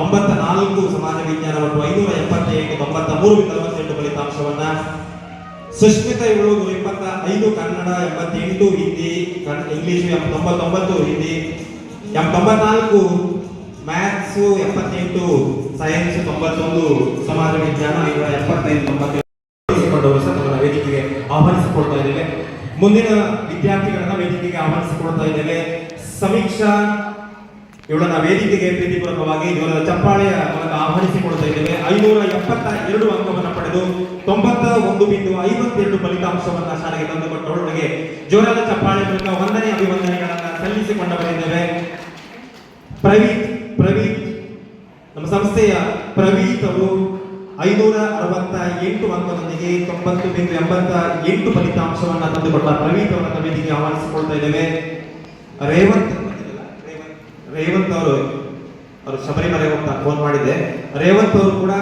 94 ಸಮಾಜ ವಿಜ್ಞಾನ, ಒಟ್ಟು 578, 93.48 ಫಲಿತಾಂಶವನ್ನ. ಸುಷ್ಮಿತಾ ಇವಳು 125 Kannada, 88 Hindi, English 99 Hindi, 94 maths, 78 science, 91 ಸಮಾಜ ವಿಜ್ಞಾನ, 75, 97 ವೇದಿಕೆಗೆ ಆಹ್ವಾನಿಸಿಕೊಳ್ತಾ ಇದ್ದೇವೆ. ಮುಂದಿನ ವಿದ್ಯಾರ್ಥಿಗಳನ್ನ ವೇದಿಕೆಗೆ ಆಹ್ವಾನಿಸಿಕೊಳ್ತಾ ಇದ್ದೇವೆ. ಸಮೀಕ್ಷಾ ಇವಳನ್ನ ವೇದಿಕೆಗೆ ಪ್ರೀತಿಪೂರ್ವಕವಾಗಿ ಜೋರದ ಚಪ್ಪಾಳೆಯ ಮೂಲಕ ಆಹ್ವಾನಿಸಿಕೊಳ್ತಾ ಇದ್ದೇವೆ. 572 ಅಂಕವನ್ನು ಪಡೆದು 91.52 ಫಲಿತಾಂಶವನ್ನ ಶಾಲೆಗೆ ತಂದುಕೊಟ್ಟವರಿಗೆ ಜೋರದ ಚಪ್ಪಾಳೆ ಮೂಲಕ ವಂದನೆ ಅಭಿವಂದನೆಗಳನ್ನ ಸಲ್ಲಿಸಿಕೊಂಡವರಿದ್ದೇವೆ. ಪ್ರವೀತ್ ನಮ್ಮ ಸಂಸ್ಥೆಯ ಪ್ರವೀತ್ ಅವರು 568 ಅಂಕದೊಂದಿಗೆ 90.88 ಫಲಿತಾಂಶವನ್ನ ತಂದುಕೊಟ್ಟ ಪ್ರವೀತ್ ಅವರನ್ನ ವೇದಿಕೆಗೆ ಆಹ್ವಾನಿಸಿಕೊಳ್ತಾ ಇದ್ದೇವೆ. ರೇವಂತ್ ಅವರು ಶಬರಿಮಲೆ ಹೋಗ್ತಾ ಫೋನ್ ಮಾಡಿದ್ದೆ. ರೇವಂತ್ ಅವರು ಕೂಡ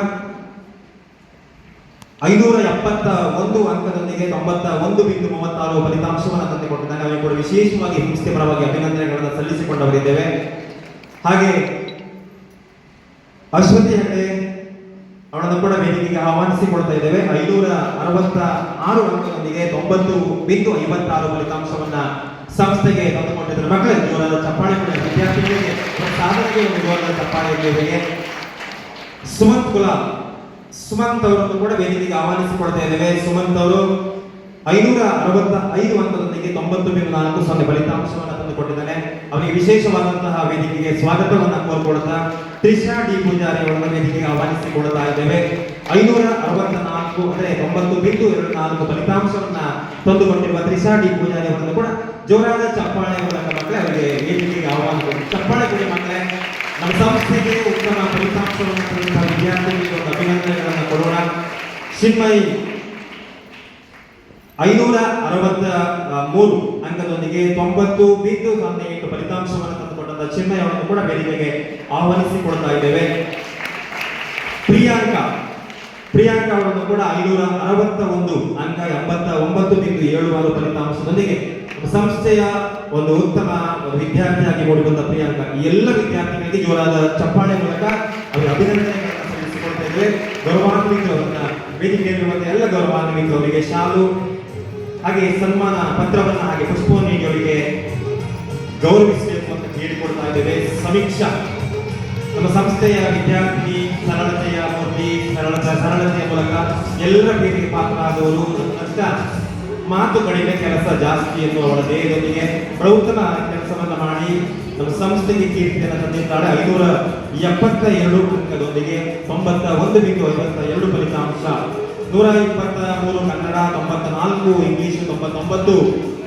571 ಅಂಕದೊಂದಿಗೆ 91.36 ಫಲಿತಾಂಶವನ್ನು ತಂದುಕೊಟ್ಟಿದ್ದಾನೆ. ಅವರಿಗೆ ಕೂಡ ವಿಶೇಷವಾಗಿ ಸಂಸ್ಥೆ ಪರವಾಗಿ ಅಭಿನಂದನೆಗಳನ್ನು ಸಲ್ಲಿಸಿಕೊಂಡವರಿದ್ದೇವೆ. ಹಾಗೆ ಅಶ್ವತಿ ಹೆಗಡೆ ಅವರನ್ನು ಕೂಡ ವೇದಿಕೆಗೆ ಆಹ್ವಾನಿಸಿಕೊಳ್ತಾ ಇದ್ದೇವೆ. 566 ಅಂಕದೊಂದಿಗೆ 90.56 ಫಲಿತಾಂಶವನ್ನ ಸಂಸ್ಥೆಗೆ ತಂದುಕೊಂಡಿದ್ದಾರೆ. ಮಕ್ಕಳೇ ಜೋರಾದ ಚಪ್ಪಾಳೆ ಕೂಡ ವಿದ್ಯಾರ್ಥಿಗಳಿಗೆ ಸಾಧನೆಗೆ ಒಂದು ಜೋರಾದ ಚಪ್ಪಾಳೆ ಇದ್ದೇವೆ. ಸುಮಂತ್ ಅವರನ್ನು ಕೂಡ ವೇದಿಕೆಗೆ ಆಹ್ವಾನಿಸಿಕೊಳ್ತಾ ಇದ್ದೇವೆ. ಸುಮಂತ್ ಅವರು 565 ಅಂಕದೊಂದಿಗೆ 90.40 ಫಲಿತಾಂಶವನ್ನು ತಂದುಕೊಟ್ಟಿದ್ದಾನೆ. ಅವರಿಗೆ ವಿಶೇಷವಾದಂತಹ ವೇದಿಕೆಗೆ ಸ್ವಾಗತವನ್ನು ಕೋರ್ಕೊಳ್ತಾ ತ್ರಿಷಾ ಡಿ ಪೂಜಾರಿ ಅವರನ್ನು ವೇದಿಕೆಗೆ ಆಹ್ವಾನಿಸಿಕೊಳ್ತಾ ಇದ್ದೇವೆ. 564 ಅಂದರೆ 90.24 ಫಲಿತಾಂಶವನ್ನ ತಂದುಕೊಟ್ಟಿರುವ ತ್ರಿಷಾ ಡಿ ಪೂಜಾರಿ ಅವರನ್ನು ಕೂಡ ಜೋರಾದ ಚಪ್ಪಾಳೆ ಮೂಲಕ ಮಕ್ಕಳೇ ಅವರಿಗೆ ವೇದಿಕೆಗೆ ಆಹ್ವಾನಿಸಿಕೊಂಡು ಚಪ್ಪಾಳೆ ಕೊಡಿ ಮಕ್ಕಳೇ. ನಮ್ಮ ಸಂಸ್ಥೆಗೆ ಉತ್ತಮ ಫಲಿತಾಂಶವನ್ನು ತಂದಂತಹ ವಿದ್ಯಾರ್ಥಿಗಳಿಗೆ ಒಂದು ಅಭಿನಂದನೆಗಳನ್ನು ಕೊಡೋಣ. ಚಿನ್ಮಯ್ 563 ಅಂಕದೊಂದಿಗೆ 90.08 ಫಲಿತಾಂಶವನ್ನು ತಂದುಕೊಂಡಂತ ಚಿನ್ಮಯ್ ಅವರನ್ನು ಕೂಡ ವೇದಿಕೆಗೆ ಆಹ್ವಾನಿಸಿಕೊಳ್ತಾ ಇದ್ದೇವೆ. ಪ್ರಿಯಾಂಕಾ ಅವರನ್ನು ಕೂಡ 561 ಅಂಕ 89.76 ಫಲಿತಾಂಶದೊಂದಿಗೆ ಸಂಸ್ಥೆಯ ಒಂದು ಉತ್ತಮ ವಿದ್ಯಾರ್ಥಿಯಾಗಿ ಮೂಡಿಬಂದ ಪ್ರಿಯಾಂಕಾ ಈ ಎಲ್ಲ ವಿದ್ಯಾರ್ಥಿಗಳಿಗೆ ಜೋರಾದ ಚಪ್ಪಾಳೆ ಮೂಲಕ ಅವರ ಅಭಿನಂದನೆಗಳನ್ನು ಸಲ್ಲಿಸಿಕೊಳ್ತಾ ಇದ್ದೇವೆ. ಗೌರವಾನ್ವಿತರನ್ನ ವೇದಿಕೆಯಲ್ಲಿರುವಂತಹ ಎಲ್ಲ ಗೌರವಾನ್ವಿತರವರಿಗೆ ಶಾಲು ಹಾಗೆ ಸನ್ಮಾನ ಪತ್ರವನ್ನ ಹಾಗೆ ಪುಷ್ಪವನ್ನು ನೀಡಿ ಅವರಿಗೆ ಗೌರವಿಸಬೇಕು ಅಂತ ಹೇಳಿಕೊಡ್ತಾ ಇದ್ದೇವೆ. ಸಮೀಕ್ಷಾ ನಮ್ಮ ಸಂಸ್ಥೆಯ ವಿದ್ಯಾರ್ಥಿ ಸರಳತೆಯ ಮೂರ್ತಿ, ಸರಳತೆಯ ಮೂಲಕ ಎಲ್ಲರ ಪ್ರೀತಿಗೆ ಪಾತ್ರರಾದವರು. ಅಷ್ಟ ಮಾತು ಕಡಿಮೆ ಕೆಲಸ ಜಾಸ್ತಿ ಎನ್ನುವವಳ ದೇಹದೊಂದಿಗೆ ಪ್ರೌತಮ ಕೆಲಸವನ್ನ ಮಾಡಿ ನಮ್ಮ ಸಂಸ್ಥೆಗೆ ಕೀರ್ತಿಯನ್ನು ತಂದಿದ್ದಾಳೆ. 572 ಅಂಕದೊಂದಿಗೆ 91.52 ಫಲಿತಾಂಶ. 123 Kannada, 94 English, 99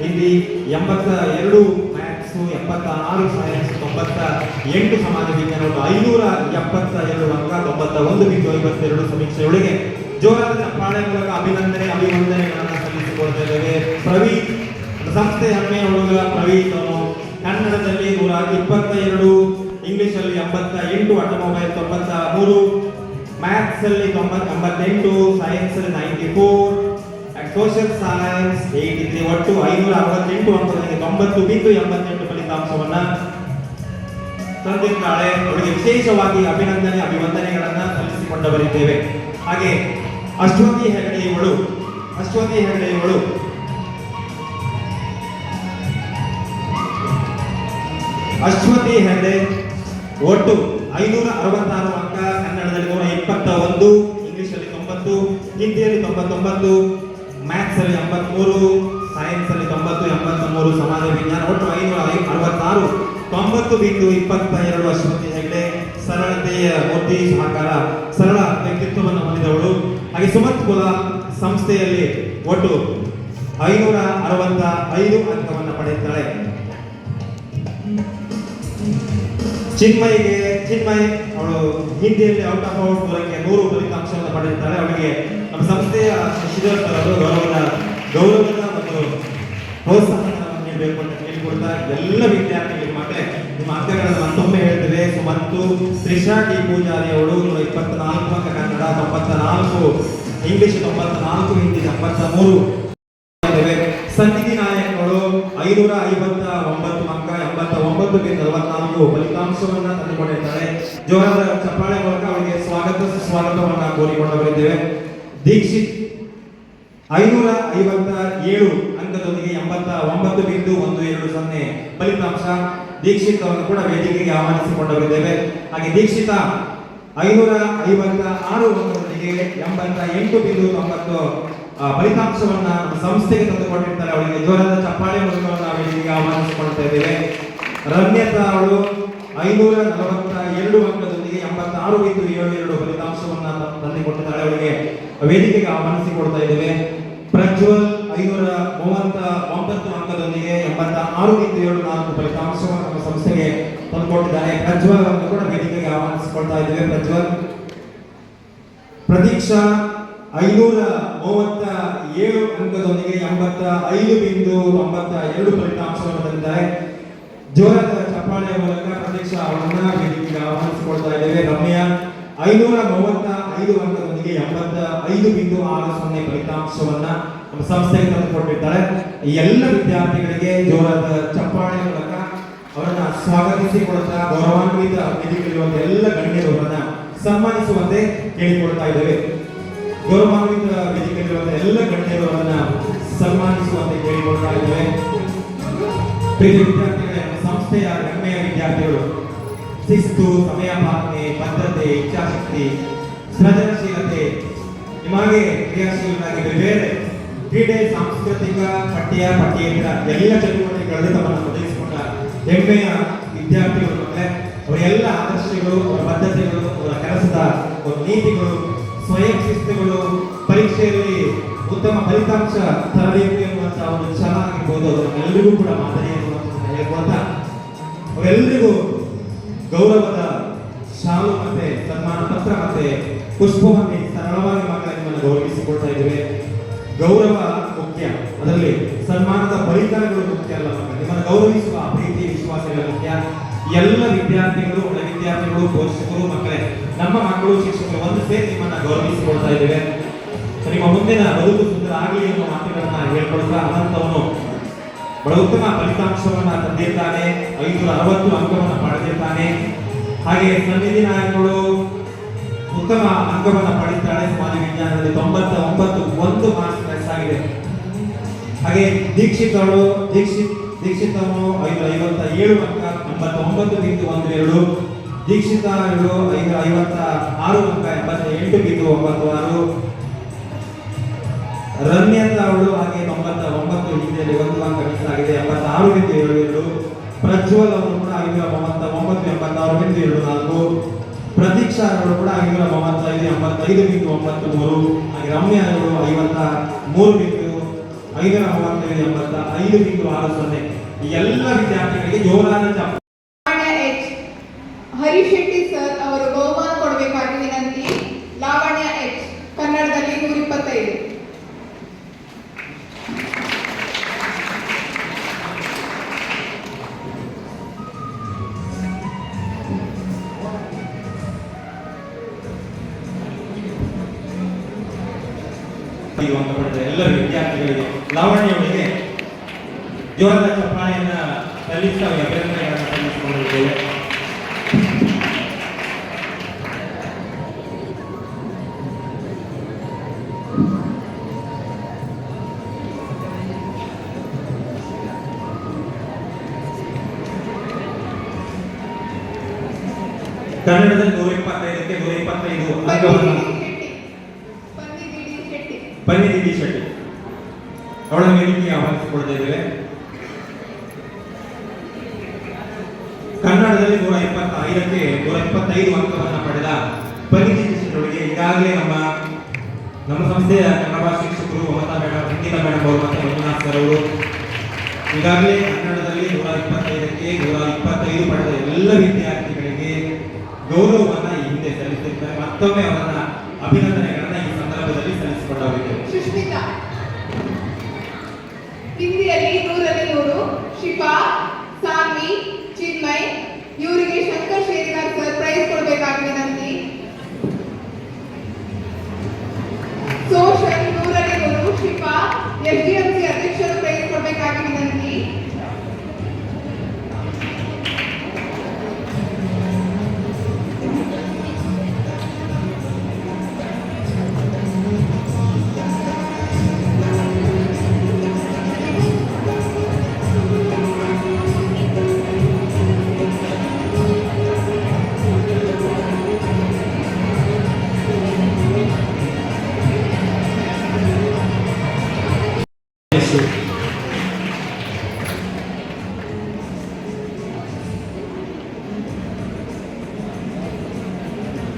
Hindi, 82 maths, 76 science, 98 ಸಮಾಜ ವಿಜ್ಞಾನ, 572 ಅಂಕ, 91.52 ಸಮೀಕ್ಷೆಯೊಳಗೆ ಜೋರಾದ ಚಪ್ಪಾಳೆ ಮೂಲಕ ಅಭಿನಂದನೆಗಳನ್ನು ಸಲ್ಲಿಸಿಕೊಳ್ತಾ ಇದ್ದೇವೆ. ಪ್ರವೀತ್ ಸಂಸ್ಥೆಯ ಹೆಮ್ಮೆಯ ಹುಡುಗ ಪ್ರವೀತ್ ಅವನು ಕನ್ನಡದಲ್ಲಿ 122, ಇಂಗ್ಲಿಷಲ್ಲಿ 88, ಆಟೋಮೊಬೈಲ್ 93, ಮ್ಯಾಥ್ಸ್ ಅಲ್ಲಿ 98, ಸೈನ್ಸ್ ಅಲ್ಲಿ 94, ಸೋಷಿಯಲ್ ಸೈನ್ಸ್ 83, ಒಟ್ಟು 568 ಅಂಕಗಳಿಗೆ 90.88 ಫಲಿತಾಂಶವನ್ನ ತಂದಿದ್ದಾಳೆ. ಅವರಿಗೆ ವಿಶೇಷವಾಗಿ ಅಭಿವಂದನೆಗಳನ್ನ ಸಲ್ಲಿಸಿಕೊಂಡವರಿದ್ದೇವೆ. ಹಾಗೆ ಅಶ್ವತಿ ಹೆಗಡೆಯವಳು ಒಟ್ಟು 566 ಅಂಕ, ಕನ್ನಡದಲ್ಲಿ 121, ಇಂಗ್ಲಿಷಲ್ಲಿ 90, ಹಿಂದಿಯಲ್ಲಿ 99, ಮ್ಯಾಥ್ಸ್ ಅಲ್ಲಿ 83, ಸೈನ್ಸ್ ಅಲ್ಲಿ 90, 83 ಸಮಾಜ ವಿಜ್ಞಾನ, ಒಟ್ಟು 566, 90.22 ಅಶ್ವತಿ ಹೆಗಡೆ ಸರಳತೆಯ ಮೂರ್ತಿ, ಸಹಕಾರ, ಸರಳ ವ್ಯಕ್ತಿತ್ವವನ್ನು ಹೊಂದಿದವಳು. ಹಾಗೆ ಸುಮಂತ್ ಕುಲ ಸಂಸ್ಥೆಯಲ್ಲಿ ಒಟ್ಟು 565 ಅಂಕವನ್ನು ಪಡೆಯುತ್ತಾಳೆ. ಚಿನ್ಮಯ್ ಅವಳು ಹಿಂದಿಯಲ್ಲಿ ಔಟ್ ಆಫ್ ಔಟ್ ಮೂಲಕ 100 ಫಲಿತಾಂಶವನ್ನು ಪಡೆಯುತ್ತಾಳೆ. ಅವಳಿಗೆ ನಮ್ಮ ಸಂಸ್ಥೆಯ ಶ್ರೀಧರ್ ಅವರು ಗೌರವದ ಮತ್ತು ಪ್ರೋತ್ಸಾಹವನ್ನು ನೀಡಬೇಕು ಅಂತ ಕೇಳಿಕೊಳ್ತಾ ಎಲ್ಲ ವಿದ್ಯಾರ್ಥಿಗಳಿಗೆ ಮಕ್ಕಳೇ ನಿಮ್ಮ ಅಂಕಗಳನ್ನು ಮತ್ತೊಮ್ಮೆ ಹೇಳ್ತೇವೆ. ಸುಮಂತು ತ್ರಿಷಾ ಡಿ ಪೂಜಾರಿ ಅವಳು 124 ಅಂಕ ಕನ್ನಡ, 94 ಇಂಗ್ಲಿಷ್, 94 ಹಿಂದಿ, 73. ಸನ್ನಿಧಿ ನಾಯಕ್ ಅವಳು 559 ಅಂಕ, 89.44 ಫಲಿತಾಂಶವನ್ನ ತಂದುಕೊಂಡಿರ್ತಾಳೆ. ಜೋರಾದ ಚಪ್ಪಾಳೆ ಮೂಲಕ ಅವರಿಗೆ ಸ್ವಾಗತವನ್ನ ಕೋರಿಕೊಂಡವರಿದ್ದೇವೆ. ದೀಕ್ಷಿತ್ 557 ಅಂಕದೊಂದಿಗೆ 89.120 ಫಲಿತಾಂಶ. ದೀಕ್ಷಿತ್ ಅವರನ್ನು ಕೂಡ ವೇದಿಕೆಗೆ ಆಹ್ವಾನಿಸಿಕೊಂಡವರಿದ್ದೇವೆ. ಹಾಗೆ ದೀಕ್ಷಿತ 556 ಅಂಕದೊಂದಿಗೆ 88.90 ಫಲಿತಾಂಶವನ್ನ ಸಂಸ್ಥೆಗೆ ತಂದುಕೊಂಡಿರ್ತಾರೆ. ಅವರಿಗೆ ಜೋರಾದ ಚಪ್ಪಾಳೆ ಮೂಲಕ ವೇದಿಕೆಗೆ ಆಹ್ವಾನಿಸಿಕೊಳ್ತಾ ಇದ್ದೇವೆ. ರಮ್ಯತಾ ಅವಳು 542 ಅಂಕದೊಂದಿಗೆ 86.72 ಫಲಿತಾಂಶವನ್ನು ತಂದುಕೊಟ್ಟಿದ್ದಾಳೆ. ಅವರಿಗೆ ವೇದಿಕೆಗೆ ಆಹ್ವಾನಿಸಿಕೊಡ್ತಾ ಇದ್ದೇವೆ. ಪ್ರಜ್ವಲ್ 539 ಅಂಕದೊಂದಿಗೆ 86.74 ಫಲಿತಾಂಶವನ್ನು ನಮ್ಮ ಸಂಸ್ಥೆಗೆ ತಂದುಕೊಟ್ಟಿದ್ದಾರೆ. ಪ್ರಜ್ವಲ್ ಅನ್ನು ಕೂಡ ವೇದಿಕೆಗೆ ಆಹ್ವಾನಿಸಿಕೊಳ್ತಾ ಇದ್ದೇವೆ. ಪ್ರಜ್ವಲ್. ಪ್ರತೀಕ್ಷಾ 537 ಅಂಕದೊಂದಿಗೆ 85.92 ಫಲಿತಾಂಶವನ್ನು ತಂದಿದ್ದಾರೆ. ಜೋರಾದ ಚಪ್ಪಾಳೆಯ ಮೂಲಕ ಪ್ರತೀಕ್ಷಾ ಅವರನ್ನ ವೇದಿಕೆಗೆ ಆಹ್ವಾನಿಸಿಕೊಳ್ತಾ ಇದ್ದೇವೆ. ರಮ್ಯಾ 535 ಅಂಕದೊಂದಿಗೆ 85.60 ಫಲಿತಾಂಶವನ್ನ ನಮ್ಮ ಸಂಸ್ಥೆಗೆ ತಂದುಕೊಟ್ಟಿದ್ದಾರೆ. ಈ ಎಲ್ಲ ವಿದ್ಯಾರ್ಥಿಗಳಿಗೆ ಜೋರಾದ ಚಪ್ಪಾಳೆಯ ಮೂಲಕ ಅವರನ್ನ ಸ್ವಾಗತಿಸಿಕೊಳ್ತಾ ಗೌರವಾನ್ವಿತ ವೇದಿಕೆಯಲ್ಲಿರುವಂತ ಎಲ್ಲ ಗಣ್ಯರು ಅವರನ್ನ ಸನ್ಮಾನಿಸುವಂತೆ ಕೇಳಿಕೊಳ್ತಾ ಇದ್ದೇವೆ. ಗೌರವಾನ್ವಿತ ವೇದಿಕೆಯಲ್ಲಿರುವಂತ ಎಲ್ಲ ಗಣ್ಯರು ಅವರನ್ನ ಸನ್ಮಾನಿಸುವಂತೆ ಕೇಳಿಕೊಳ್ತಾ ಇದ್ದೇವೆ. ಪ್ರಿಯ ವಿದ್ಯಾರ್ಥಿಗಳೇ, ನಮ್ಮ ಸಂಸ್ಥೆಯ ಹೆಮ್ಮೆಯ ವಿದ್ಯಾರ್ಥಿಗಳು ಶಿಸ್ತು, ಸಮಯ ಪಾಲನೆ, ಬದ್ಧತೆ, ಇಚ್ಛಾಶಕ್ತಿ, ಸೃಜನಶೀಲತೆ, ನಿಮಗೆ ಕ್ರಿಯಾಶೀಲರಾಗಿ ಬೇರೆ ಕ್ರೀಡೆ, ಸಾಂಸ್ಕೃತಿಕ, ಪಠ್ಯೇತರ ಎಲ್ಲ ಚಟುವಟಿಕೆಗಳಲ್ಲಿ ತಮ್ಮನ್ನು ತೊಡಗಿಸಿಕೊಂಡ ಹೆಮ್ಮೆಯ ವಿದ್ಯಾರ್ಥಿಗಳು ಮಕ್ಕಳೇ. ಅವರೆಲ್ಲ ಆದರ್ಶಗಳು, ಅವರ ಬದ್ಧತೆಗಳು, ಅವರ ಕೆಲಸದ ನೀತಿಗಳು, ಸ್ವಯಂ ಶಿಸ್ತುಗಳು, ಪರೀಕ್ಷೆಯಲ್ಲಿ ಉತ್ತಮ ಫಲಿತಾಂಶ ತರಬೇಕು ಎನ್ನುವಂತಹ ಒಂದು ಛಲ ಆಗಿರ್ಬೋದು, ಅದನ್ನೆಲ್ಲರಿಗೂ ಕೂಡ ಮಾದರಿ ಎನ್ನುವಂಥದ್ದನ್ನು ಹೇಳ್ಕೊಳ್ತಾ ಅವರೆಲ್ಲರಿಗೂ ಗೌರವದ ಶಾಲು ಮತ್ತೆ ಸನ್ಮಾನ ಪತ್ರ ಮತ್ತೆ ಪುಷ್ಪವನ್ನು ಸರಳವಾಗಿ ಮಕ್ಕಳ ನಿಮ್ಮನ್ನು ಗೌರವಿಸಿಕೊಳ್ತಾ ಇದ್ದೇವೆ. ಗೌರವ ಮುಖ್ಯ, ಅದರಲ್ಲಿ ಸನ್ಮಾನದ ಪರಿಕರಗಳು ಮುಖ್ಯ ಅಲ್ಲ ಮಕ್ಕಳು. ನಿಮ್ಮನ್ನು ಗೌರವಿಸುವ ಪ್ರೀತಿ ವಿಶ್ವಾಸಗಳು ಮುಖ್ಯ. ಎಲ್ಲ ವಿದ್ಯಾರ್ಥಿಗಳು, ಒಳ್ಳೆ ವಿದ್ಯಾರ್ಥಿಗಳು, ಪೋಷಕರು, ಮಕ್ಕಳೇ, ನಮ್ಮ ಮಕ್ಕಳು, ಶಿಕ್ಷಕರು ಒಂದು ಸೇರಿ ನಿಮ್ಮನ್ನು ಗೌರವಿಸಿಕೊಳ್ತಾ ಇದ್ದೇವೆ. ನಿಮ್ಮ ಮುಂದಿನ ಬದುಕು ಸುಂದರ ಆಗಲಿ ಎನ್ನುವ ಮಾತುಗಳನ್ನ ಹೇಳ್ಕೊಳ್ತಾ ಅನಂತವನು ಬಹಳ ಉತ್ತಮ ಫಲಿತಾಂಶವನ್ನ ತಂದಿರ್ತಾನೆ. 560 ಅಂಕವನ್ನು ಪಡೆದಿರ್ತಾನೆ. ಹಾಗೆ ಸನ್ನಿಧಿ ನಾಯಕರು ಉತ್ತಮ ಅಂಕವನ್ನು ಪಡೆದಿದ್ದಾಳೆ. ಸಮಾಜ ವಿಜ್ಞಾನದಲ್ಲಿ 99 ಮಾರ್ಕ್ಸ್ ಪ್ಲಸ್ ಆಗಿದೆ. ಹಾಗೆ ದೀಕ್ಷಿತ್ ಅವನು 557 ಅಂಕ 99.12. ದೀಕ್ಷಿತ 556 ಅಂಕ 88.96. ರಮ್ಯತಾ ಅವಳು ಹಾಗೆ 99 ಹಿಂದಿಯಲ್ಲಿ 1 ಅಂಕ ಮಿಸ್ ಆಗಿದೆ 76.72. ಪ್ರಜ್ವಲ್ ಅವರು ಕೂಡ 539 86.24. ಪ್ರತೀಕ್ಷಾ ಅವರು ಕೂಡ 535 85.93. ಹಾಗೆ ರಮ್ಯಾ ಅವರು 535.85.60. ಈ ಎಲ್ಲ ವಿದ್ಯಾರ್ಥಿಗಳಿಗೆ ಜೋರಾದ ಹರೀಶ್ ಶೆಟ್ಟಿ ಸರ್ ಅವರು ಬಹುಮಾನ ಕೊಡಬೇಕಾಗಿ ವಿನಂತಿ. ಲಾವಣ್ಯ ಎಚ್ ಕನ್ನಡದಲ್ಲಿ 125. ಎಲ್ಲ ವಿದ್ಯಾರ್ಥಿಗಳಿಗೆ ಲಾವಣ್ಯವರಿಗೆ ಜೋರಾದ ಚಪ್ಪಾಳೆಯನ್ನ ಸಲ್ಲಿಸ್ತಾ ಅಭಿನಂದನೆಗಳನ್ನು ಸಲ್ಲಿಸಿಕೊಂಡಿದ್ದೇವೆ. ಕನ್ನಡದಲ್ಲಿ 125ಕ್ಕೆ 125 ಅಂಕವನ್ನು ಪನ್ನಿದಿಡಿ ಶೆಟ್ಟಿ ಅವಳ ವೇದಿಕೆಗೆ ಆಹ್ವಾನಿಸಿಕೊಳ್ತಾ ಇದ್ದೇವೆ. ಕನ್ನಡದಲ್ಲಿ 125ಕ್ಕೆ 125 ಅಂಕವನ್ನು ಪಡೆದ ಪನ್ನಿದಿಡಿ ಶೆಟ್ಟಿಯವರಿಗೆ ಈಗಾಗಲೇ ನಮ್ಮ ಸಂಸ್ಥೆಯ ಕನ್ನಡ ಶಿಕ್ಷಕರು ಮಮತಾ ಮೇಡಮ್, ಸಂಗೀತ ಮೇಡಮ್ ಅವರು ಮತ್ತು ಮಂಜುನಾಥ್ ಸರ್ ಅವರು ಈಗಾಗಲೇ ಕನ್ನಡದಲ್ಲಿ 125ಕ್ಕೆ 125 ಪಡೆದ ಎಲ್ಲ ವಿದ್ಯಾರ್ಥಿಗಳಿಗೆ ಗೌರವವನ್ನ ಈ ಹಿಂದೆ ಸಲ್ಲಿಸಿದ್ದಾರೆ. ಮತ್ತೊಮ್ಮೆ ಅವರನ್ನ ಅಭಿನಂದನೆಗಳನ್ನ ಈ ಸಂದರ್ಭದಲ್ಲಿ ಸಲ್ಲಿಸಿಕೊಳ್ಳಬೇಕು. ಸುಷ್ಮಿತಾ ಹಿಂದಿಯಲ್ಲಿ 100ರಲ್ಲಿ 100. ಶಿಫಾ, ಸಾನ್ವಿ, ಚಿನ್ಮಯ್ ಇವರಿಗೆ ಶಂಕರ್ ಶೇರಿಗಾರ್ ಸರ್ ಪ್ರೈಸ್ ಕೊಡಬೇಕಾಗಿ ವಿನಂತಿ. ಸೋಷಲ್ 100ರಲ್ಲಿ 100. ಶಿಫಾ, ಎಸ್ಡಿಎಂಸಿ ಅಧ್ಯಕ್ಷರು ಪ್ರೈಸ್ ಕೊಡಬೇಕಾಗಿ ವಿನಂತಿ.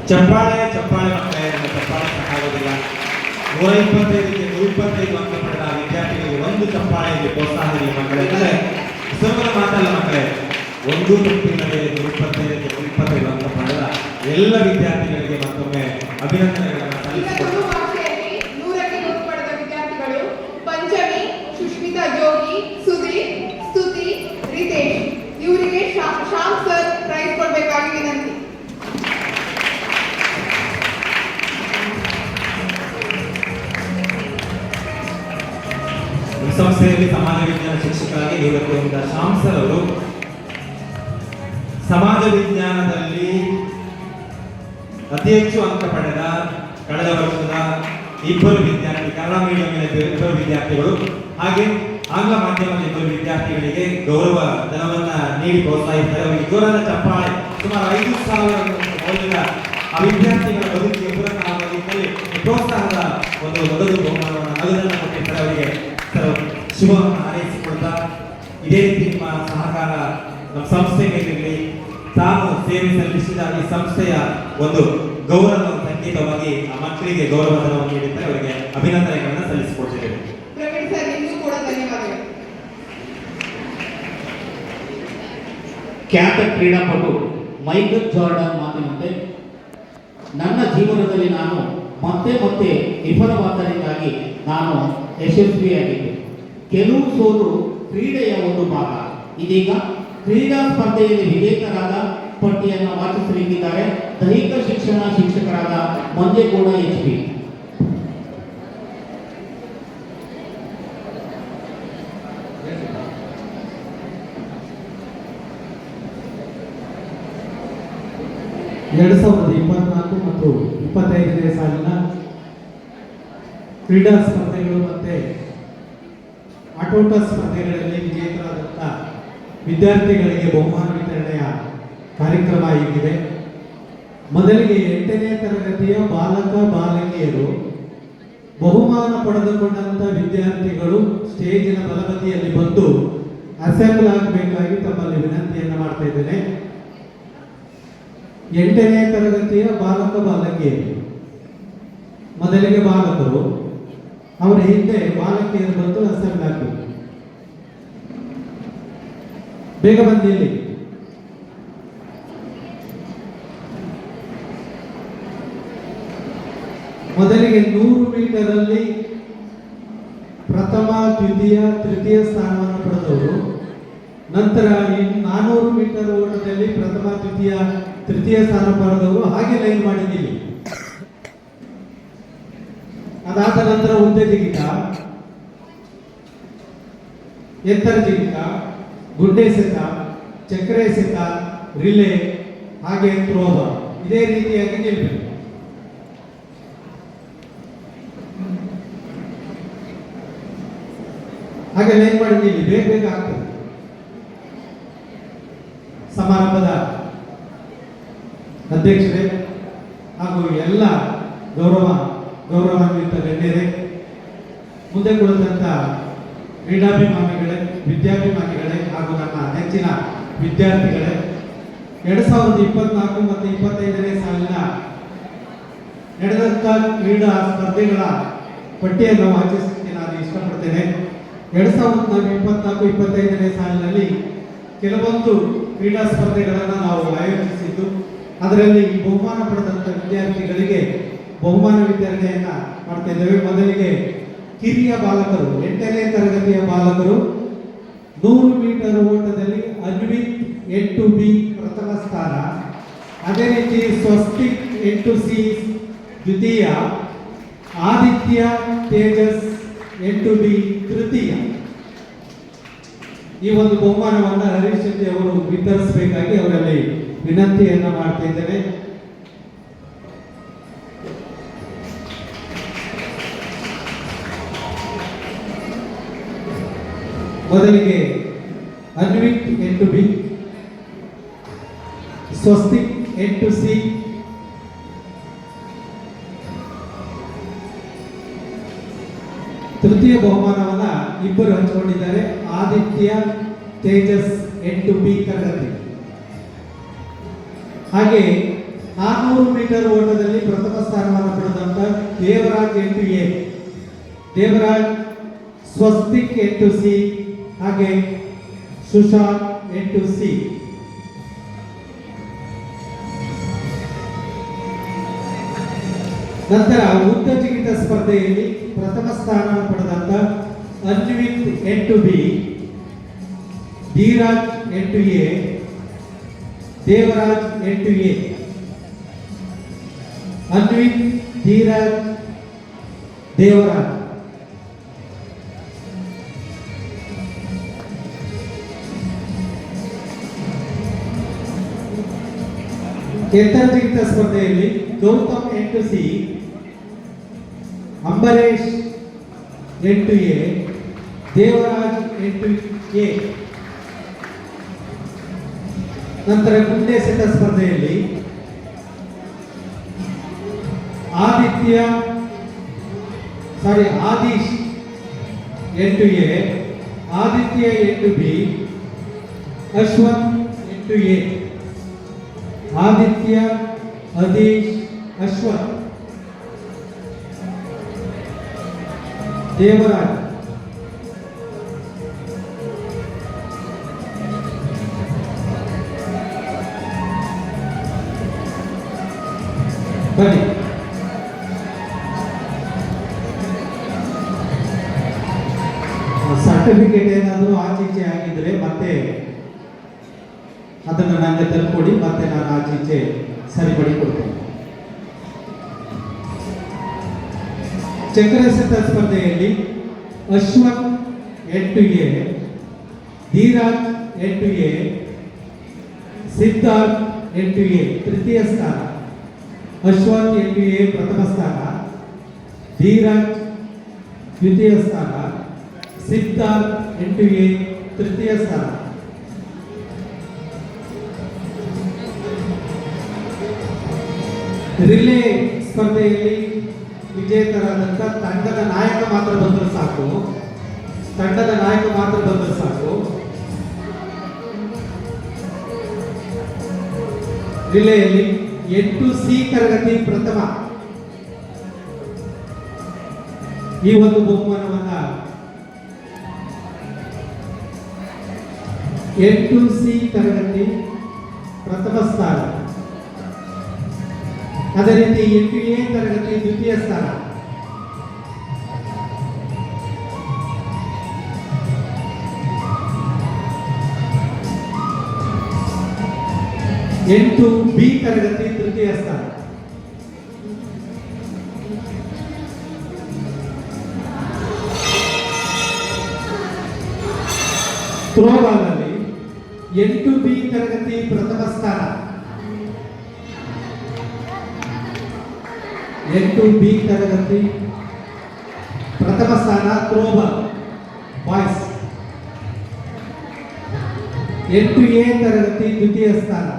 ಚಪ್ಪಾಳೆ ಚಪ್ಪಾಳೆ ಮಕ್ಕಳೇ, ನಮ್ಮ ಚಪ್ಪಾಳೆ ಸಾಕಾಗೋದಿಲ್ಲ. 125ಕ್ಕೆ 125 ಅಂಕ ಪಡೆದ ವಿದ್ಯಾರ್ಥಿಗಳಿಗೆ ಒಂದು ಚಪ್ಪಾಳೆಯಲ್ಲಿ ಪ್ರೋತ್ಸಾಹ ನೀಡಿ ಮಕ್ಕಳೇ. ಅಂದರೆ ಸುಲಭದ ಮಾತಲ್ಲ ಮಕ್ಕಳೇ. ಒಂದು ತಪ್ಪಿಲ್ಲದೆ 125ಕ್ಕೆ 125 ಅಂಕ ಪಡೆದ ಎಲ್ಲ ವಿದ್ಯಾರ್ಥಿಗಳಿಗೆ ಮತ್ತೊಮ್ಮೆ ಅಭಿನಂದನೆಗಳನ್ನು ಈಗ ಸಲ್ಲಿಸಿಕೊಡ್ತಾರೆ. ತುಳು ಭಾಷೆಯಲ್ಲಿ 100ಕ್ಕೆ 100 ಪಡೆದ ವಿದ್ಯಾರ್ಥಿಗಳು ಪಂಚಮಿ, ಸುಷ್ಮಿತಾ ಜೋಗಿ, ಸುಧೀರ್, ಸ್ತುತಿ, ರಿತೇಶ್ ಇವರಿಗೆ ಶ್ಯಾಮ್ ಸರ್ ಪ್ರೈಸ್ ಕೊಡಬೇಕಾಗಿ ವಿನಂತಿ. ಈ ಸಂಸ್ಥೆಯಲ್ಲಿ ಸಮಾಜ ವಿಜ್ಞಾನ ಶಿಕ್ಷಕರಾಗಿ ನಿವೃತ್ತಿ ಹೊಂದಿದ ಶ್ಯಾಮ್ ಸರ್ ಅವರು ಸಮಾಜ ವಿಜ್ಞಾನದಲ್ಲಿ ಅತಿ ಹೆಚ್ಚು ಅಂಕ ಪಡೆದ ಕಳೆದ ವರ್ಷದ ಇಬ್ಬರು ವಿದ್ಯಾರ್ಥಿ, ಕನ್ನಡ ಮೀಡಿಯಂನ ಇಬ್ಬರು ವಿದ್ಯಾರ್ಥಿಗಳು ಹಾಗೆ ಆಂಗ್ಲ ಮಾಧ್ಯಮದ ಇಬ್ಬರು ವಿದ್ಯಾರ್ಥಿಗಳಿಗೆ ಗೌರವ ಧನವನ್ನ ನೀಡಿ ಪ್ರೋತ್ಸಾಹಿಸಿದ್ದಾರೆ. ಅವರಿಗೆ ಜೋರಾದ ಚಪ್ಪಾಳೆ. ಸುಮಾರು 5,000 ಮೌಲ್ಯದ ಆ ವಿದ್ಯಾರ್ಥಿಗಳ ಬದುಕಿಗೆ ಪೂರಕವಾಗಿದ್ದಲ್ಲಿ ಪ್ರೋತ್ಸಾಹದ ಒಂದು ಮೊದಲು ಬಹುಮಾನವನ್ನು ನಗದನ್ನು ಕೊಟ್ಟಿದ್ದಾರೆ. ಅವರಿಗೆ ಶುಭವನ್ನು ಹಾರೈಸಿಕೊಳ್ತಾ ಇದೇ ರೀತಿ ನಿಮ್ಮ ಸಹಕಾರ ನಮ್ಮ ಸಂಸ್ಥೆ ಮೇಲಿರಲಿ. ತಾನು ಸೇವೆ ಸಲ್ಲಿಸಿದ ಈ ಸಂಸ್ಥೆಯ ಒಂದು ಗೌರವ ಸಂಕೇತವಾಗಿ ಆ ಮಕ್ಕಳಿಗೆ ಗೌರವಧನವನ್ನು ನೀಡಿದ್ದಾರೆ. ಅವರಿಗೆ ಅಭಿನಂದನೆಗಳನ್ನು ಸಲ್ಲಿಸಿಕೊಡ್ತಿದ್ದೇವೆ. ಪ್ರವೀಣ್ ಸರ್ ನಿಮಗೂ ಕೂಡ ಧನ್ಯವಾದಗಳು. ಖ್ಯಾತ ಕ್ರೀಡಾಪಟು ಮೈಕಲ್ ಜಾರ್ಡನ್ ಮಾತಿನಂತೆ, ನನ್ನ ಜೀವನದಲ್ಲಿ ನಾನು ಮತ್ತೆ ಮತ್ತೆ ವಿಫಲವಾದ್ದರಿಂದಾಗಿ ನಾನು ಯಶಸ್ವಿಯಾಗಿದ್ದೆ. ಕೆಲವು ಸೋಲು ಕ್ರೀಡೆಯ ಒಂದು ಭಾಗ. ಇದೀಗ ಕ್ರೀಡಾ ಸ್ಪರ್ಧೆಯಲ್ಲಿ ವಿಜೇತರಾದ ಪಟ್ಟಿಯನ್ನು ವಾಚಿಸಲಿಕ್ಕಿದ್ದಾರೆ ದೈಹಿಕ ಶಿಕ್ಷಣ ಶಿಕ್ಷಕರಾದ ಮಂಜೇಗೌಡ HP. ಎರಡು 2024 ಮತ್ತು 25ನೇ ಸಾಲಿನ ಕ್ರೀಡಾ ಸ್ಪರ್ಧೆಗಳು ಮತ್ತು ಆಟೋಟ ಸ್ಪರ್ಧೆಗಳಲ್ಲಿ ವಿಜೇತರಾದಂಥ ವಿದ್ಯಾರ್ಥಿಗಳಿಗೆ ಬಹುಮಾನ ವಿತರಣೆಯ ಕಾರ್ಯಕ್ರಮ ಹೀಗಿದೆ. ಮೊದಲಿಗೆ 8ನೇ ತರಗತಿಯ ಬಾಲಕ ಬಾಲಕಿಯರು ಬಹುಮಾನ ಪಡೆದುಕೊಂಡಂಥ ವಿದ್ಯಾರ್ಥಿಗಳು ಸ್ಟೇಜಿನ ಬಲಬದಿಯಲ್ಲಿ ಬಂದು ಅಸೆಂಬಲ್ ಆಗಬೇಕಾಗಿ ತಮ್ಮಲ್ಲಿ ವಿನಂತಿಯನ್ನು ಮಾಡ್ತಾ ಇದ್ದೇನೆ. 8ನೇ ತರಗತಿಯ ಬಾಲಕ ಬಾಲಕಿಯರು, ಮೊದಲಿಗೆ ಬಾಲಕರು, ಅವರ ಹಿಂದೆ ಬಾಲಕಿಯರು ಬಂದು ಅಸೆಂಬಲ್ ಆಗಬೇಕು. ಬೇಗ ಬಂದು ಇಲ್ಲಿ. ಮೊದಲಿಗೆ 100 ಮೀಟರಲ್ಲಿ ಪ್ರಥಮ, ದ್ವಿತೀಯ, ತೃತೀಯ ಸ್ಥಾನವನ್ನು ಪಡೆದವರು, ನಂತರ 400 ಮೀಟರ್ ಓಟದಲ್ಲಿ ಪ್ರಥಮ, ದ್ವಿತೀಯ, ತೃತೀಯ ಸ್ಥಾನ ಪಡೆದವರು ಹಾಗೆ ಲೈನ್ ಮಾಡಿದ್ದೀವಿ. ಅದಾದ ನಂತರ ಉದ್ದೆ ಜಿಗಿತ, ಎತ್ತರ ಜಿಗಿತ, ಗುಡ್ಡೆ ಎಸೆತ, ಚಕ್ರ ಎಸೆತ, ರಿಲೇ ಹಾಗೆ ಥ್ರೋಬಾಲ್ ಇದೇ ರೀತಿಯಾಗಿ ನಿಲ್ಲಬೇಕು. ಹಾಗೆ ಲೈನ್ ಮಾಡಿದ್ದೀವಿ, ಬೇಗ ಬೇಗ ಆಗ್ತದೆ. ಸಮಾರಂಭದ ಅಧ್ಯಕ್ಷರೇ ಹಾಗೂ ಎಲ್ಲ ಗೌರವಾನ್ವಿತ ಗಣ್ಯರೇ, ಮುಂದೆ ಕುಳಿತಂತ ಕ್ರೀಡಾಭಿಮಾನಿಗಳೇ, ವಿದ್ಯಾಭಿಮಾನಿಗಳೇ ಹಾಗೂ ನಮ್ಮ ನೆಚ್ಚಿನ ವಿದ್ಯಾರ್ಥಿಗಳೇ, 2024 ಮತ್ತು 25ನೇ ಸಾಲಿನ ನಡೆದಂಥ ಕ್ರೀಡಾ ಸ್ಪರ್ಧೆಗಳ ಪಟ್ಟಿಯನ್ನು ವಾಚಿಸಲಿಕ್ಕೆ ನಾನು ಇಷ್ಟಪಡ್ತೇನೆ. 2024-25ನೇ ಸಾಲಿನಲ್ಲಿ ಕೆಲವೊಂದು ಕ್ರೀಡಾ ಸ್ಪರ್ಧೆಗಳನ್ನು ನಾವು ಆಯೋಜಿಸಿದ್ದು, ಅದರಲ್ಲಿ ಬಹುಮಾನ ಪಡೆದಂಥ ವಿದ್ಯಾರ್ಥಿಗಳಿಗೆ ಬಹುಮಾನ ವಿತರಣೆಯನ್ನು ಮಾಡ್ತಾ ಇದ್ದೇವೆ. ಮೊದಲಿಗೆ ಕಿರಿಯ ಬಾಲಕರು, 8ನೇ ತರಗತಿಯ ಬಾಲಕರು 100 ಮೀಟರ್ ಓಟದಲ್ಲಿ ಅನ್ವಿತ್ 8B ಪ್ರಥಮ ಸ್ಥಾನ, ಅದೇ ರೀತಿ ಸ್ವಸ್ತಿಕ್ 8C ದ್ವಿತೀಯ, ಆದಿತ್ಯ ತೇಜಸ್ 8B ತೃತೀಯ. ಈ ಒಂದು ಬಹುಮಾನವನ್ನು ಹರೀಶ್ ಶೆಟ್ಟಿ ಅವರು ವಿತರಿಸಬೇಕಾಗಿ ಅವರಲ್ಲಿ ವಿನಂತಿಯನ್ನು ಮಾಡ್ತಾ ಇದ್ದೇನೆ. ಮೊದಲಿಗೆ ಅನ್ವಿತ್ 8B, ಸ್ವಸ್ತಿಕ್ 8C, ತೃತೀಯ ಬಹುಮಾನವನ್ನ ಇಬ್ಬರು ಹಂಚಿಕೊಂಡಿದ್ದಾರೆ, ಆದಿತ್ಯ ತೇಜಸ್ 8B ತರಗತಿ. ಹಾಗೆ 400 ಮೀಟರ್ ಓಟದಲ್ಲಿ ಪ್ರಥಮ ಸ್ಥಾನವನ್ನು ಪಡೆದಂತ ದೇವರಾಜ್ 8A, ದೇವರಾಜ್ ಸ್ವಸ್ತಿಕ್ 8C, ಹಾಗೆ ಸುಶಾಂತ್ 8C. ನಂತರ ಉದ್ದ ಜಿಗಿತ ಸ್ಪರ್ಧೆಯಲ್ಲಿ ಪ್ರಥಮ ಸ್ಥಾನವನ್ನು ಪಡೆದಂತ Anvith 8B, Dheeraj 8A, Devaraj 8A. Anvith, Dheeraj, Devaraj. ಎತ್ತರ ಜಿಗಿತ ಸ್ಪರ್ಧೆಯಲ್ಲಿ Gautam 8C, Ambareesh 8A, Devaraj 8A. ನಂತರ ಗುಂಡೆ ಎಸೆತ ಸ್ಪರ್ಧೆಯಲ್ಲಿ Aadish 8A, Aditya 8B, ಅಶ್ವಂತ್ 8A. Aditya, ಅದೀಶ್, Ashwath, Devaraj. ಬನ್ನಿ. ಸರ್ಟಿಫಿಕೇಟ್ ಏನಾದರೂ ಆಚೀಚೆ ಆಗಿದ್ರೆ ಮತ್ತೆ ಅದನ್ನು ನನಗೆ ತಲುಪಿ ಮತ್ತೆ ನಾನು ಆಚೀಚೆ ಸರಿಪಡಿ ಕೊಡ್ತೇನೆ. ಚಕ್ರ ಎಸೆತ ಸ್ಪರ್ಧೆಯಲ್ಲಿ Ashwath 8A, Dheeraj 8A, Siddharth 8A ತೃತೀಯ ಸ್ಥಾನ, ಅಶ್ವಥ್ 8A ಪ್ರಥಮ ಸ್ಥಾನ, ಧೀರಾಜ್ ದ್ವಿತೀಯ ಸ್ಥಾನ, ಸಿದ್ಧಾರ್ಥ್ 8A ತೃತೀಯ ಸ್ಥಾನ. ರಿಲೇ ಸ್ಪರ್ಧೆಯಲ್ಲಿ ವಿಜೇತರಾದಂಥ ತಂಡದ ನಾಯಕ ಮಾತ್ರ ಬಂದರೆ ಸಾಕು, ತಂಡದ ನಾಯಕ ಮಾತ್ರ ಬಂದರೆ ಸಾಕು. ರಿಲೆಯಲ್ಲಿ 8C ತರಗತಿ ಪ್ರಥಮ ಈ ಒಂದು ಬಹುಮಾನವನ್ನ 8C ತರಗತಿ ಪ್ರಥಮ ಸ್ಥಾನ, ಅದೇ ರೀತಿ 8A ತರಗತಿ ದ್ವಿತೀಯ ಸ್ಥಾನ, 8B ತರಗತಿ ತೃತೀಯ ಸ್ಥಾನ. ಥ್ರೋಬಾಲ್ ಅಲ್ಲಿ 8B ತರಗತಿ ಪ್ರಥಮ ಸ್ಥಾನ, 8B ತರಗತಿ ಪ್ರಥಮ ಸ್ಥಾನ ಥ್ರೋಬಾಲ್ ಬಾಯ್ಸ್. 8A ತರಗತಿ ದ್ವಿತೀಯ ಸ್ಥಾನ,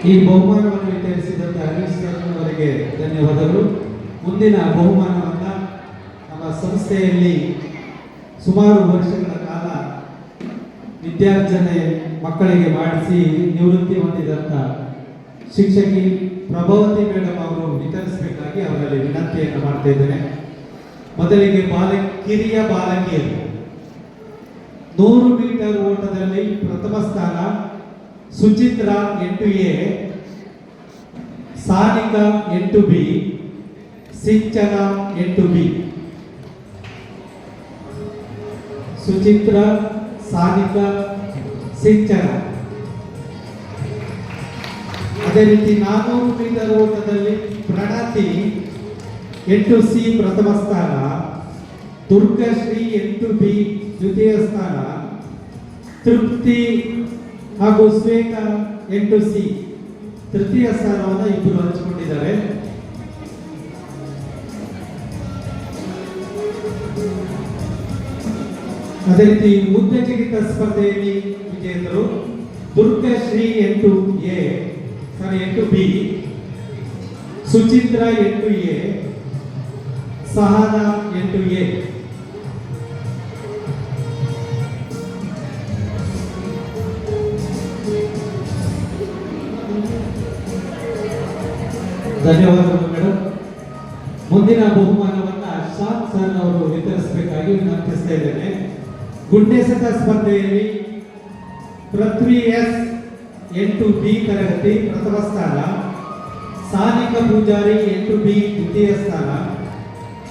ಈ ಬಹುಮಾನವನ್ನು ವಿತರಿಸಿದಂತ ಹರೀಶ್ ಸರ್ ಅವರಿಗೆ ಧನ್ಯವಾದಗಳು. ಮುಂದಿನ ಬಹುಮಾನವನ್ನ ನಮ್ಮ ಸಂಸ್ಥೆಯಲ್ಲಿ ಸುಮಾರು ವರ್ಷಗಳ ಕಾಲ ವಿದ್ಯಾರ್ಜನೆ ಮಕ್ಕಳಿಗೆ ಮಾಡಿಸಿ ನಿವೃತ್ತಿ ಹೊಂದಿದಂತ ಶಿಕ್ಷಕಿ ಪ್ರಭಾವತಿ ಮೇಡಮ್ ಅವರು ವಿತರಿಸಬೇಕಾಗಿ ಅವರಲ್ಲಿ ವಿನಂತಿಯನ್ನು ಮಾಡ್ತಾ ಇದ್ದೇನೆ. ಮೊದಲಿಗೆ ಕಿರಿಯ ಬಾಲಕಿಯರು 100 ಮೀಟರ್ ಓಟದಲ್ಲಿ ಪ್ರಥಮ ಸ್ಥಾನ ಸುಚಿತ್ರಾ 8A, ಸಾನಿಕಾ 8B, ಸಿಂಚನ 8B. ಸುಚಿತ್ರಾ, ಸಾನಿಕಾ, ಸಿಂಚನ. ಅದೇ ರೀತಿ 400 ಮೀಟರ್ ಓಟದಲ್ಲಿ ಪ್ರಣತಿ 8C ಪ್ರಥಮ ಸ್ಥಾನ, ದುರ್ಗಶ್ರೀ 8B ದ್ವಿತೀಯ ಸ್ಥಾನ, ತೃಪ್ತಿ ಹಾಗೂ ಶ್ವೇತಾ 8C ತೃತೀಯ ಸ್ಥಾನವನ್ನು ಇಬ್ಬರು ಹಂಚಿಕೊಂಡಿದ್ದಾರೆ. ಅದೇ ರೀತಿ ಉದ್ದ ಜಿಗಿತ ಸ್ಪರ್ಧೆಯಲ್ಲಿ ವಿಜೇತರು Durgashri 8B, Suchitra 8A, Sahana 8A. ಧನ್ಯವಾದಗಳು ಮೇಡಮ್. ಮುಂದಿನ ಬಹುಮಾನವನ್ನ ಶಾಂತ್ ಸರ್ ಅವರು ವಿತರಿಸಬೇಕಾಗಿ ವಿನಂತಿಸ್ತಾ ಇದ್ದೇನೆ. ಗುಂಡೆಸತ ಸ್ಪರ್ಧೆಯಲ್ಲಿ ಪೃಥ್ವಿ ಎಸ್ 8B ತರಗತಿ ಪ್ರಥಮ ಸ್ಥಾನ, ಸಾನಿಕ ಪೂಜಾರಿ 8B ದ್ವಿತೀಯ ಸ್ಥಾನ,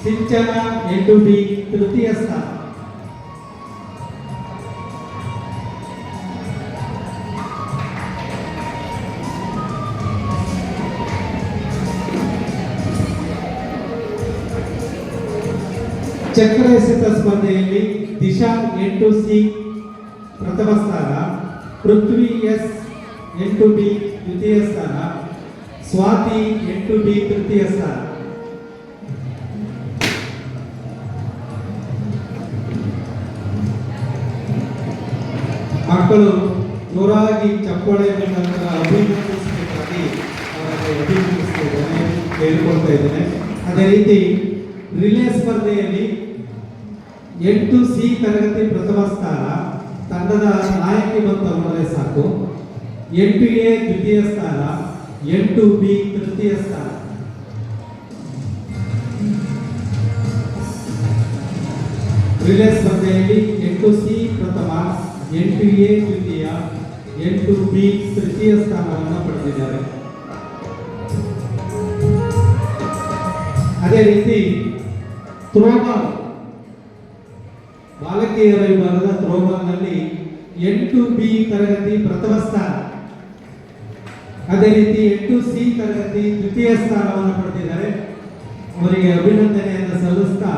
ಸಿಂಚನ 8B ತೃತೀಯ ಸ್ಥಾನ. ಚಕ್ರ ಎಸೆತ ಸ್ಪರ್ಧೆಯಲ್ಲಿ ದಿಶಾ 8C ಪ್ರಥಮ ಸ್ಥಾನ, ಪೃಥ್ವಿ ಎಸ್ 8B ದ್ವಿತೀಯ ಸ್ಥಾನ, ಸ್ವಾತಿ 8B ತೃತೀಯ ಸ್ಥಾನ. ಮಕ್ಕಳು ಜೋರಾಗಿ ಚಪ್ಪಾಳೆ ಮುಖಾಂತರ ಅಭಿನಂದಿಸಬೇಕಾಗಿ ಅವರಿಗೆ ಅಭಿನಂದಿಸ್ತಾ ಇದ್ದೇನೆ, ಕೇಳಿಕೊಳ್ತಾ ಇದ್ದೇನೆ. ಅದೇ ರೀತಿ ರಿಲೇ ಸ್ಪರ್ಧೆಯಲ್ಲಿ 8C ತರಗತಿ ಪ್ರಥಮ ಸ್ಥಾನ, ತಂಡದ ನಾಯಕಿ ಬಂತು ಅಂದರೆ ಸಾಕು. 8A ದ್ವಿತೀಯ ಸ್ಥಾನ, 8B ತೃತೀಯ ಸ್ಥಾನ. ರಿಲೇ ಸ್ಪರ್ಧೆಯಲ್ಲಿ 8C ಪ್ರಥಮ, 8A ದ್ವಿತೀಯ, 8B ತೃತೀಯ ಸ್ಥಾನವನ್ನು ಪಡೆದಿದ್ದಾರೆ. ಅದೇ ರೀತಿ ಥ್ರೋಬಾಲ್ ಬಾಲಕಿಯರ ವಿಭಾಗದ ಥ್ರೋಬಾಲ್ನಲ್ಲಿ 8B ತರಗತಿ ಪ್ರಥಮ ಸ್ಥಾನ, ಅದೇ ರೀತಿ 8C ತರಗತಿ ತೃತೀಯ ಸ್ಥಾನವನ್ನು ಪಡೆದಿದ್ದಾರೆ. ಅವರಿಗೆ ಅಭಿನಂದನೆಯನ್ನು ಸಲ್ಲಿಸ್ತಾ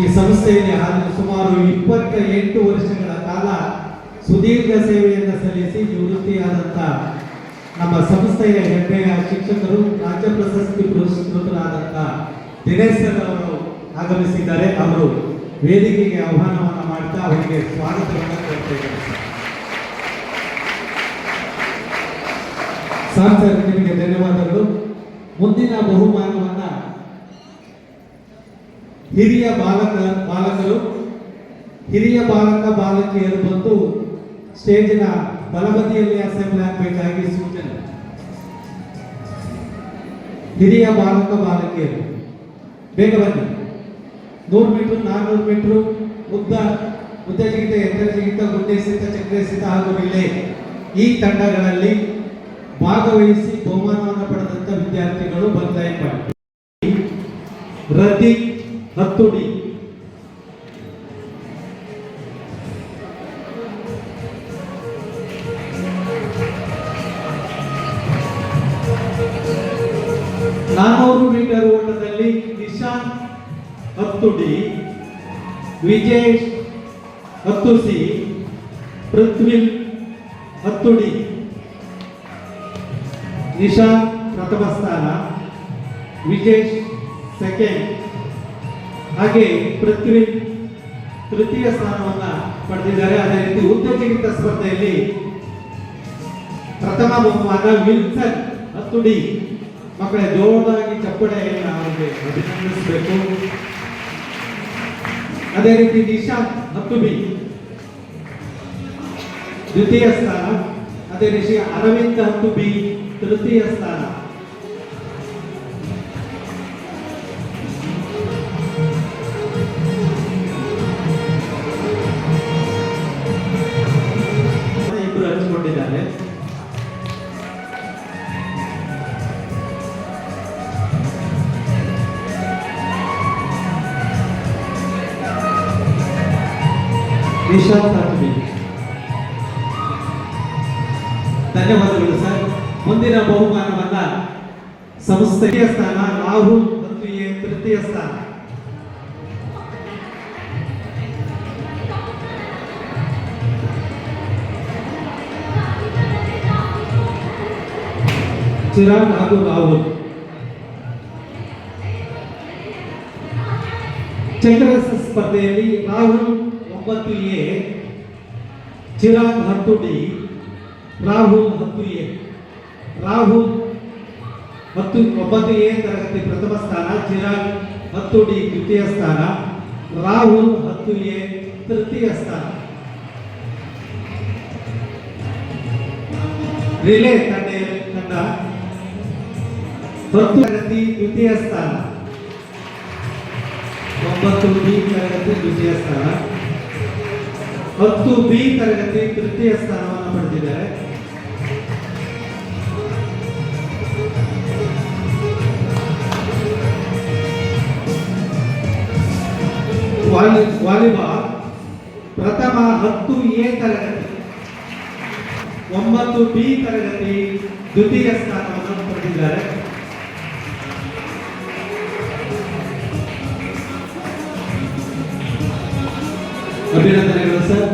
ಈ ಸಂಸ್ಥೆಯಲ್ಲಿ ಸುಮಾರು 28 ವರ್ಷಗಳ ಕಾಲ ಸುದೀರ್ಘ ಸೇವೆಯನ್ನು ಸಲ್ಲಿಸಿ ನಿವೃತ್ತಿಯಾದಂಥ ನಮ್ಮ ಸಂಸ್ಥೆಯ ಹೆಮ್ಮೆಯ ಶಿಕ್ಷಕರು, ರಾಜ್ಯ ಪ್ರಶಸ್ತಿ ಪುರಸ್ಕೃತರಾದಂಥ ದಿನೇಶ್ ಸರ್ ಅವರು ಆಗಮಿಸಿದ್ದಾರೆ. ಅವರು ವೇದಿಕೆಗೆ ಆಹ್ವಾನವನ್ನು ಮಾಡ್ತಾ ಅವರಿಗೆ ಸ್ವಾಗತವನ್ನು ಕೋರ್ತೇವೆ. ಸರ್ ನಿಮಗೆ ಧನ್ಯವಾದಗಳು. ಮುಂದಿನ ಬಹುಮಾನವನ್ನ ಹಿರಿಯ ಬಾಲಕರು ಹಿರಿಯ ಬಾಲಕಿಯರು ಬಂದು ಸ್ಟೇಜಿನ ಬಲಬದಿಯಲ್ಲಿ ಅಸೆಂಬ್ಲಿ ಆಗಬೇಕಾಗಿ ಸೂಚನೆ. ಹಿರಿಯ ಬಾಲಕಿಯರು ಬೇಗ ಬನ್ನಿ. 100 ಮೀಟರ್, 400 ಮೀಟರ್, ಉದ್ದ ಜಿಗಿತ, ಎತ್ತರ ಜಿಗಿತ, ಗುಡ್ಡೆ ಎಸೆತ, ಚಕ್ರ ಎಸೆತ ಹಾಗೂ ರಿಲೇ ಈ ತಂಡಗಳಲ್ಲಿ ಭಾಗವಹಿಸಿ ಬಹುಮಾನವನ್ನು ಪಡೆದಂತ ವಿದ್ಯಾರ್ಥಿಗಳು ಬಂದಾಯಿತು. ರತಿ 10D, ನಾನೂರು ಮೀಟರ್ ಓಟದಲ್ಲಿ ನಿಶಾಂತ್ 10D, ವಿಜೇಶ್ 10C, ಪೃಥ್ವಿ 10D. ನಿಶಾಂತ್ ಪ್ರಥಮ ಸ್ಥಾನ, ವಿಜೇಶ್ ಸೆಕೆಂಡ್, ಹಾಗೆ ಪೃಥ್ವಿ ತೃತೀಯ ಸ್ಥಾನವನ್ನು ಪಡೆದಿದ್ದಾರೆ. ಅದೇ ರೀತಿ ಉದ್ದ ಜಿಗಿತ ಸ್ಪರ್ಧೆಯಲ್ಲಿ ಪ್ರಥಮ ಬಹುಮಾನ ವಿಲ್ಸನ್ 10D. ಮಕ್ಕಳೇ ಜೋರಾಗಿ ಚಪ್ಪಳೆಯನ್ನು ಅವರಿಗೆ ಅಭಿನಂದಿಸಬೇಕು. ಅದೇ ರೀತಿ ನಿಶಾಂತ್ 10B ದ್ವಿತೀಯ ಸ್ಥಾನ, ಅದೇ ರೀತಿ ಅರವಿಂದ್ 10B ತೃತೀಯ ಸ್ಥಾನ. ಇಬ್ಬರು ಹಂಚಿಕೊಂಡಿದ್ದಾರೆ. ನಿಶಾಂತ್ 10B, ಧನ್ಯವಾದಗಳು ಸರ್. ಮುಂದಿನ ಬಹುಮಾನವನ್ನ ಸಂಸ್ಥೆಯ ಸ್ಥಾನ ರಾಹುಲ್ 10A ತೃತೀಯ ಸ್ಥಾನ. ಚಿರಾಗ್ ಹಾಗೂ ರಾಹುಲ್. ಚಕ್ರ ಸ್ಪರ್ಧೆಯಲ್ಲಿ Rahul 9A, Chirag 10D, Rahul 10A. Rahul 9A ತರಗತಿ ಪ್ರಥಮ ಸ್ಥಾನ, ಚಿರಾಗ್ 10D ದ್ವಿತೀಯ ಸ್ಥಾನ, ರಾಹುಲ್ 10A ತೃತೀಯ ಸ್ಥಾನ. ರಿಲೇ ತಂಡ 10 ತರಗತಿ ದ್ವಿತೀಯ ಸ್ಥಾನ, 9B ತರಗತಿ ದ್ವಿತೀಯ ಸ್ಥಾನ, 10B ತರಗತಿ ತೃತೀಯ ಸ್ಥಾನವನ್ನು ಪಡೆದಿದ್ದಾರೆ. ವಾಲಿಬಾಲ್ ಪ್ರಥಮ 10A ತರಗತಿ, 9B ತರಗತಿ ದ್ವಿತೀಯ ಸ್ಥಾನವನ್ನು ಪಡೆದಿದ್ದಾರೆ. ಅಭಿನಂದನೆಗಳು ಸರ್.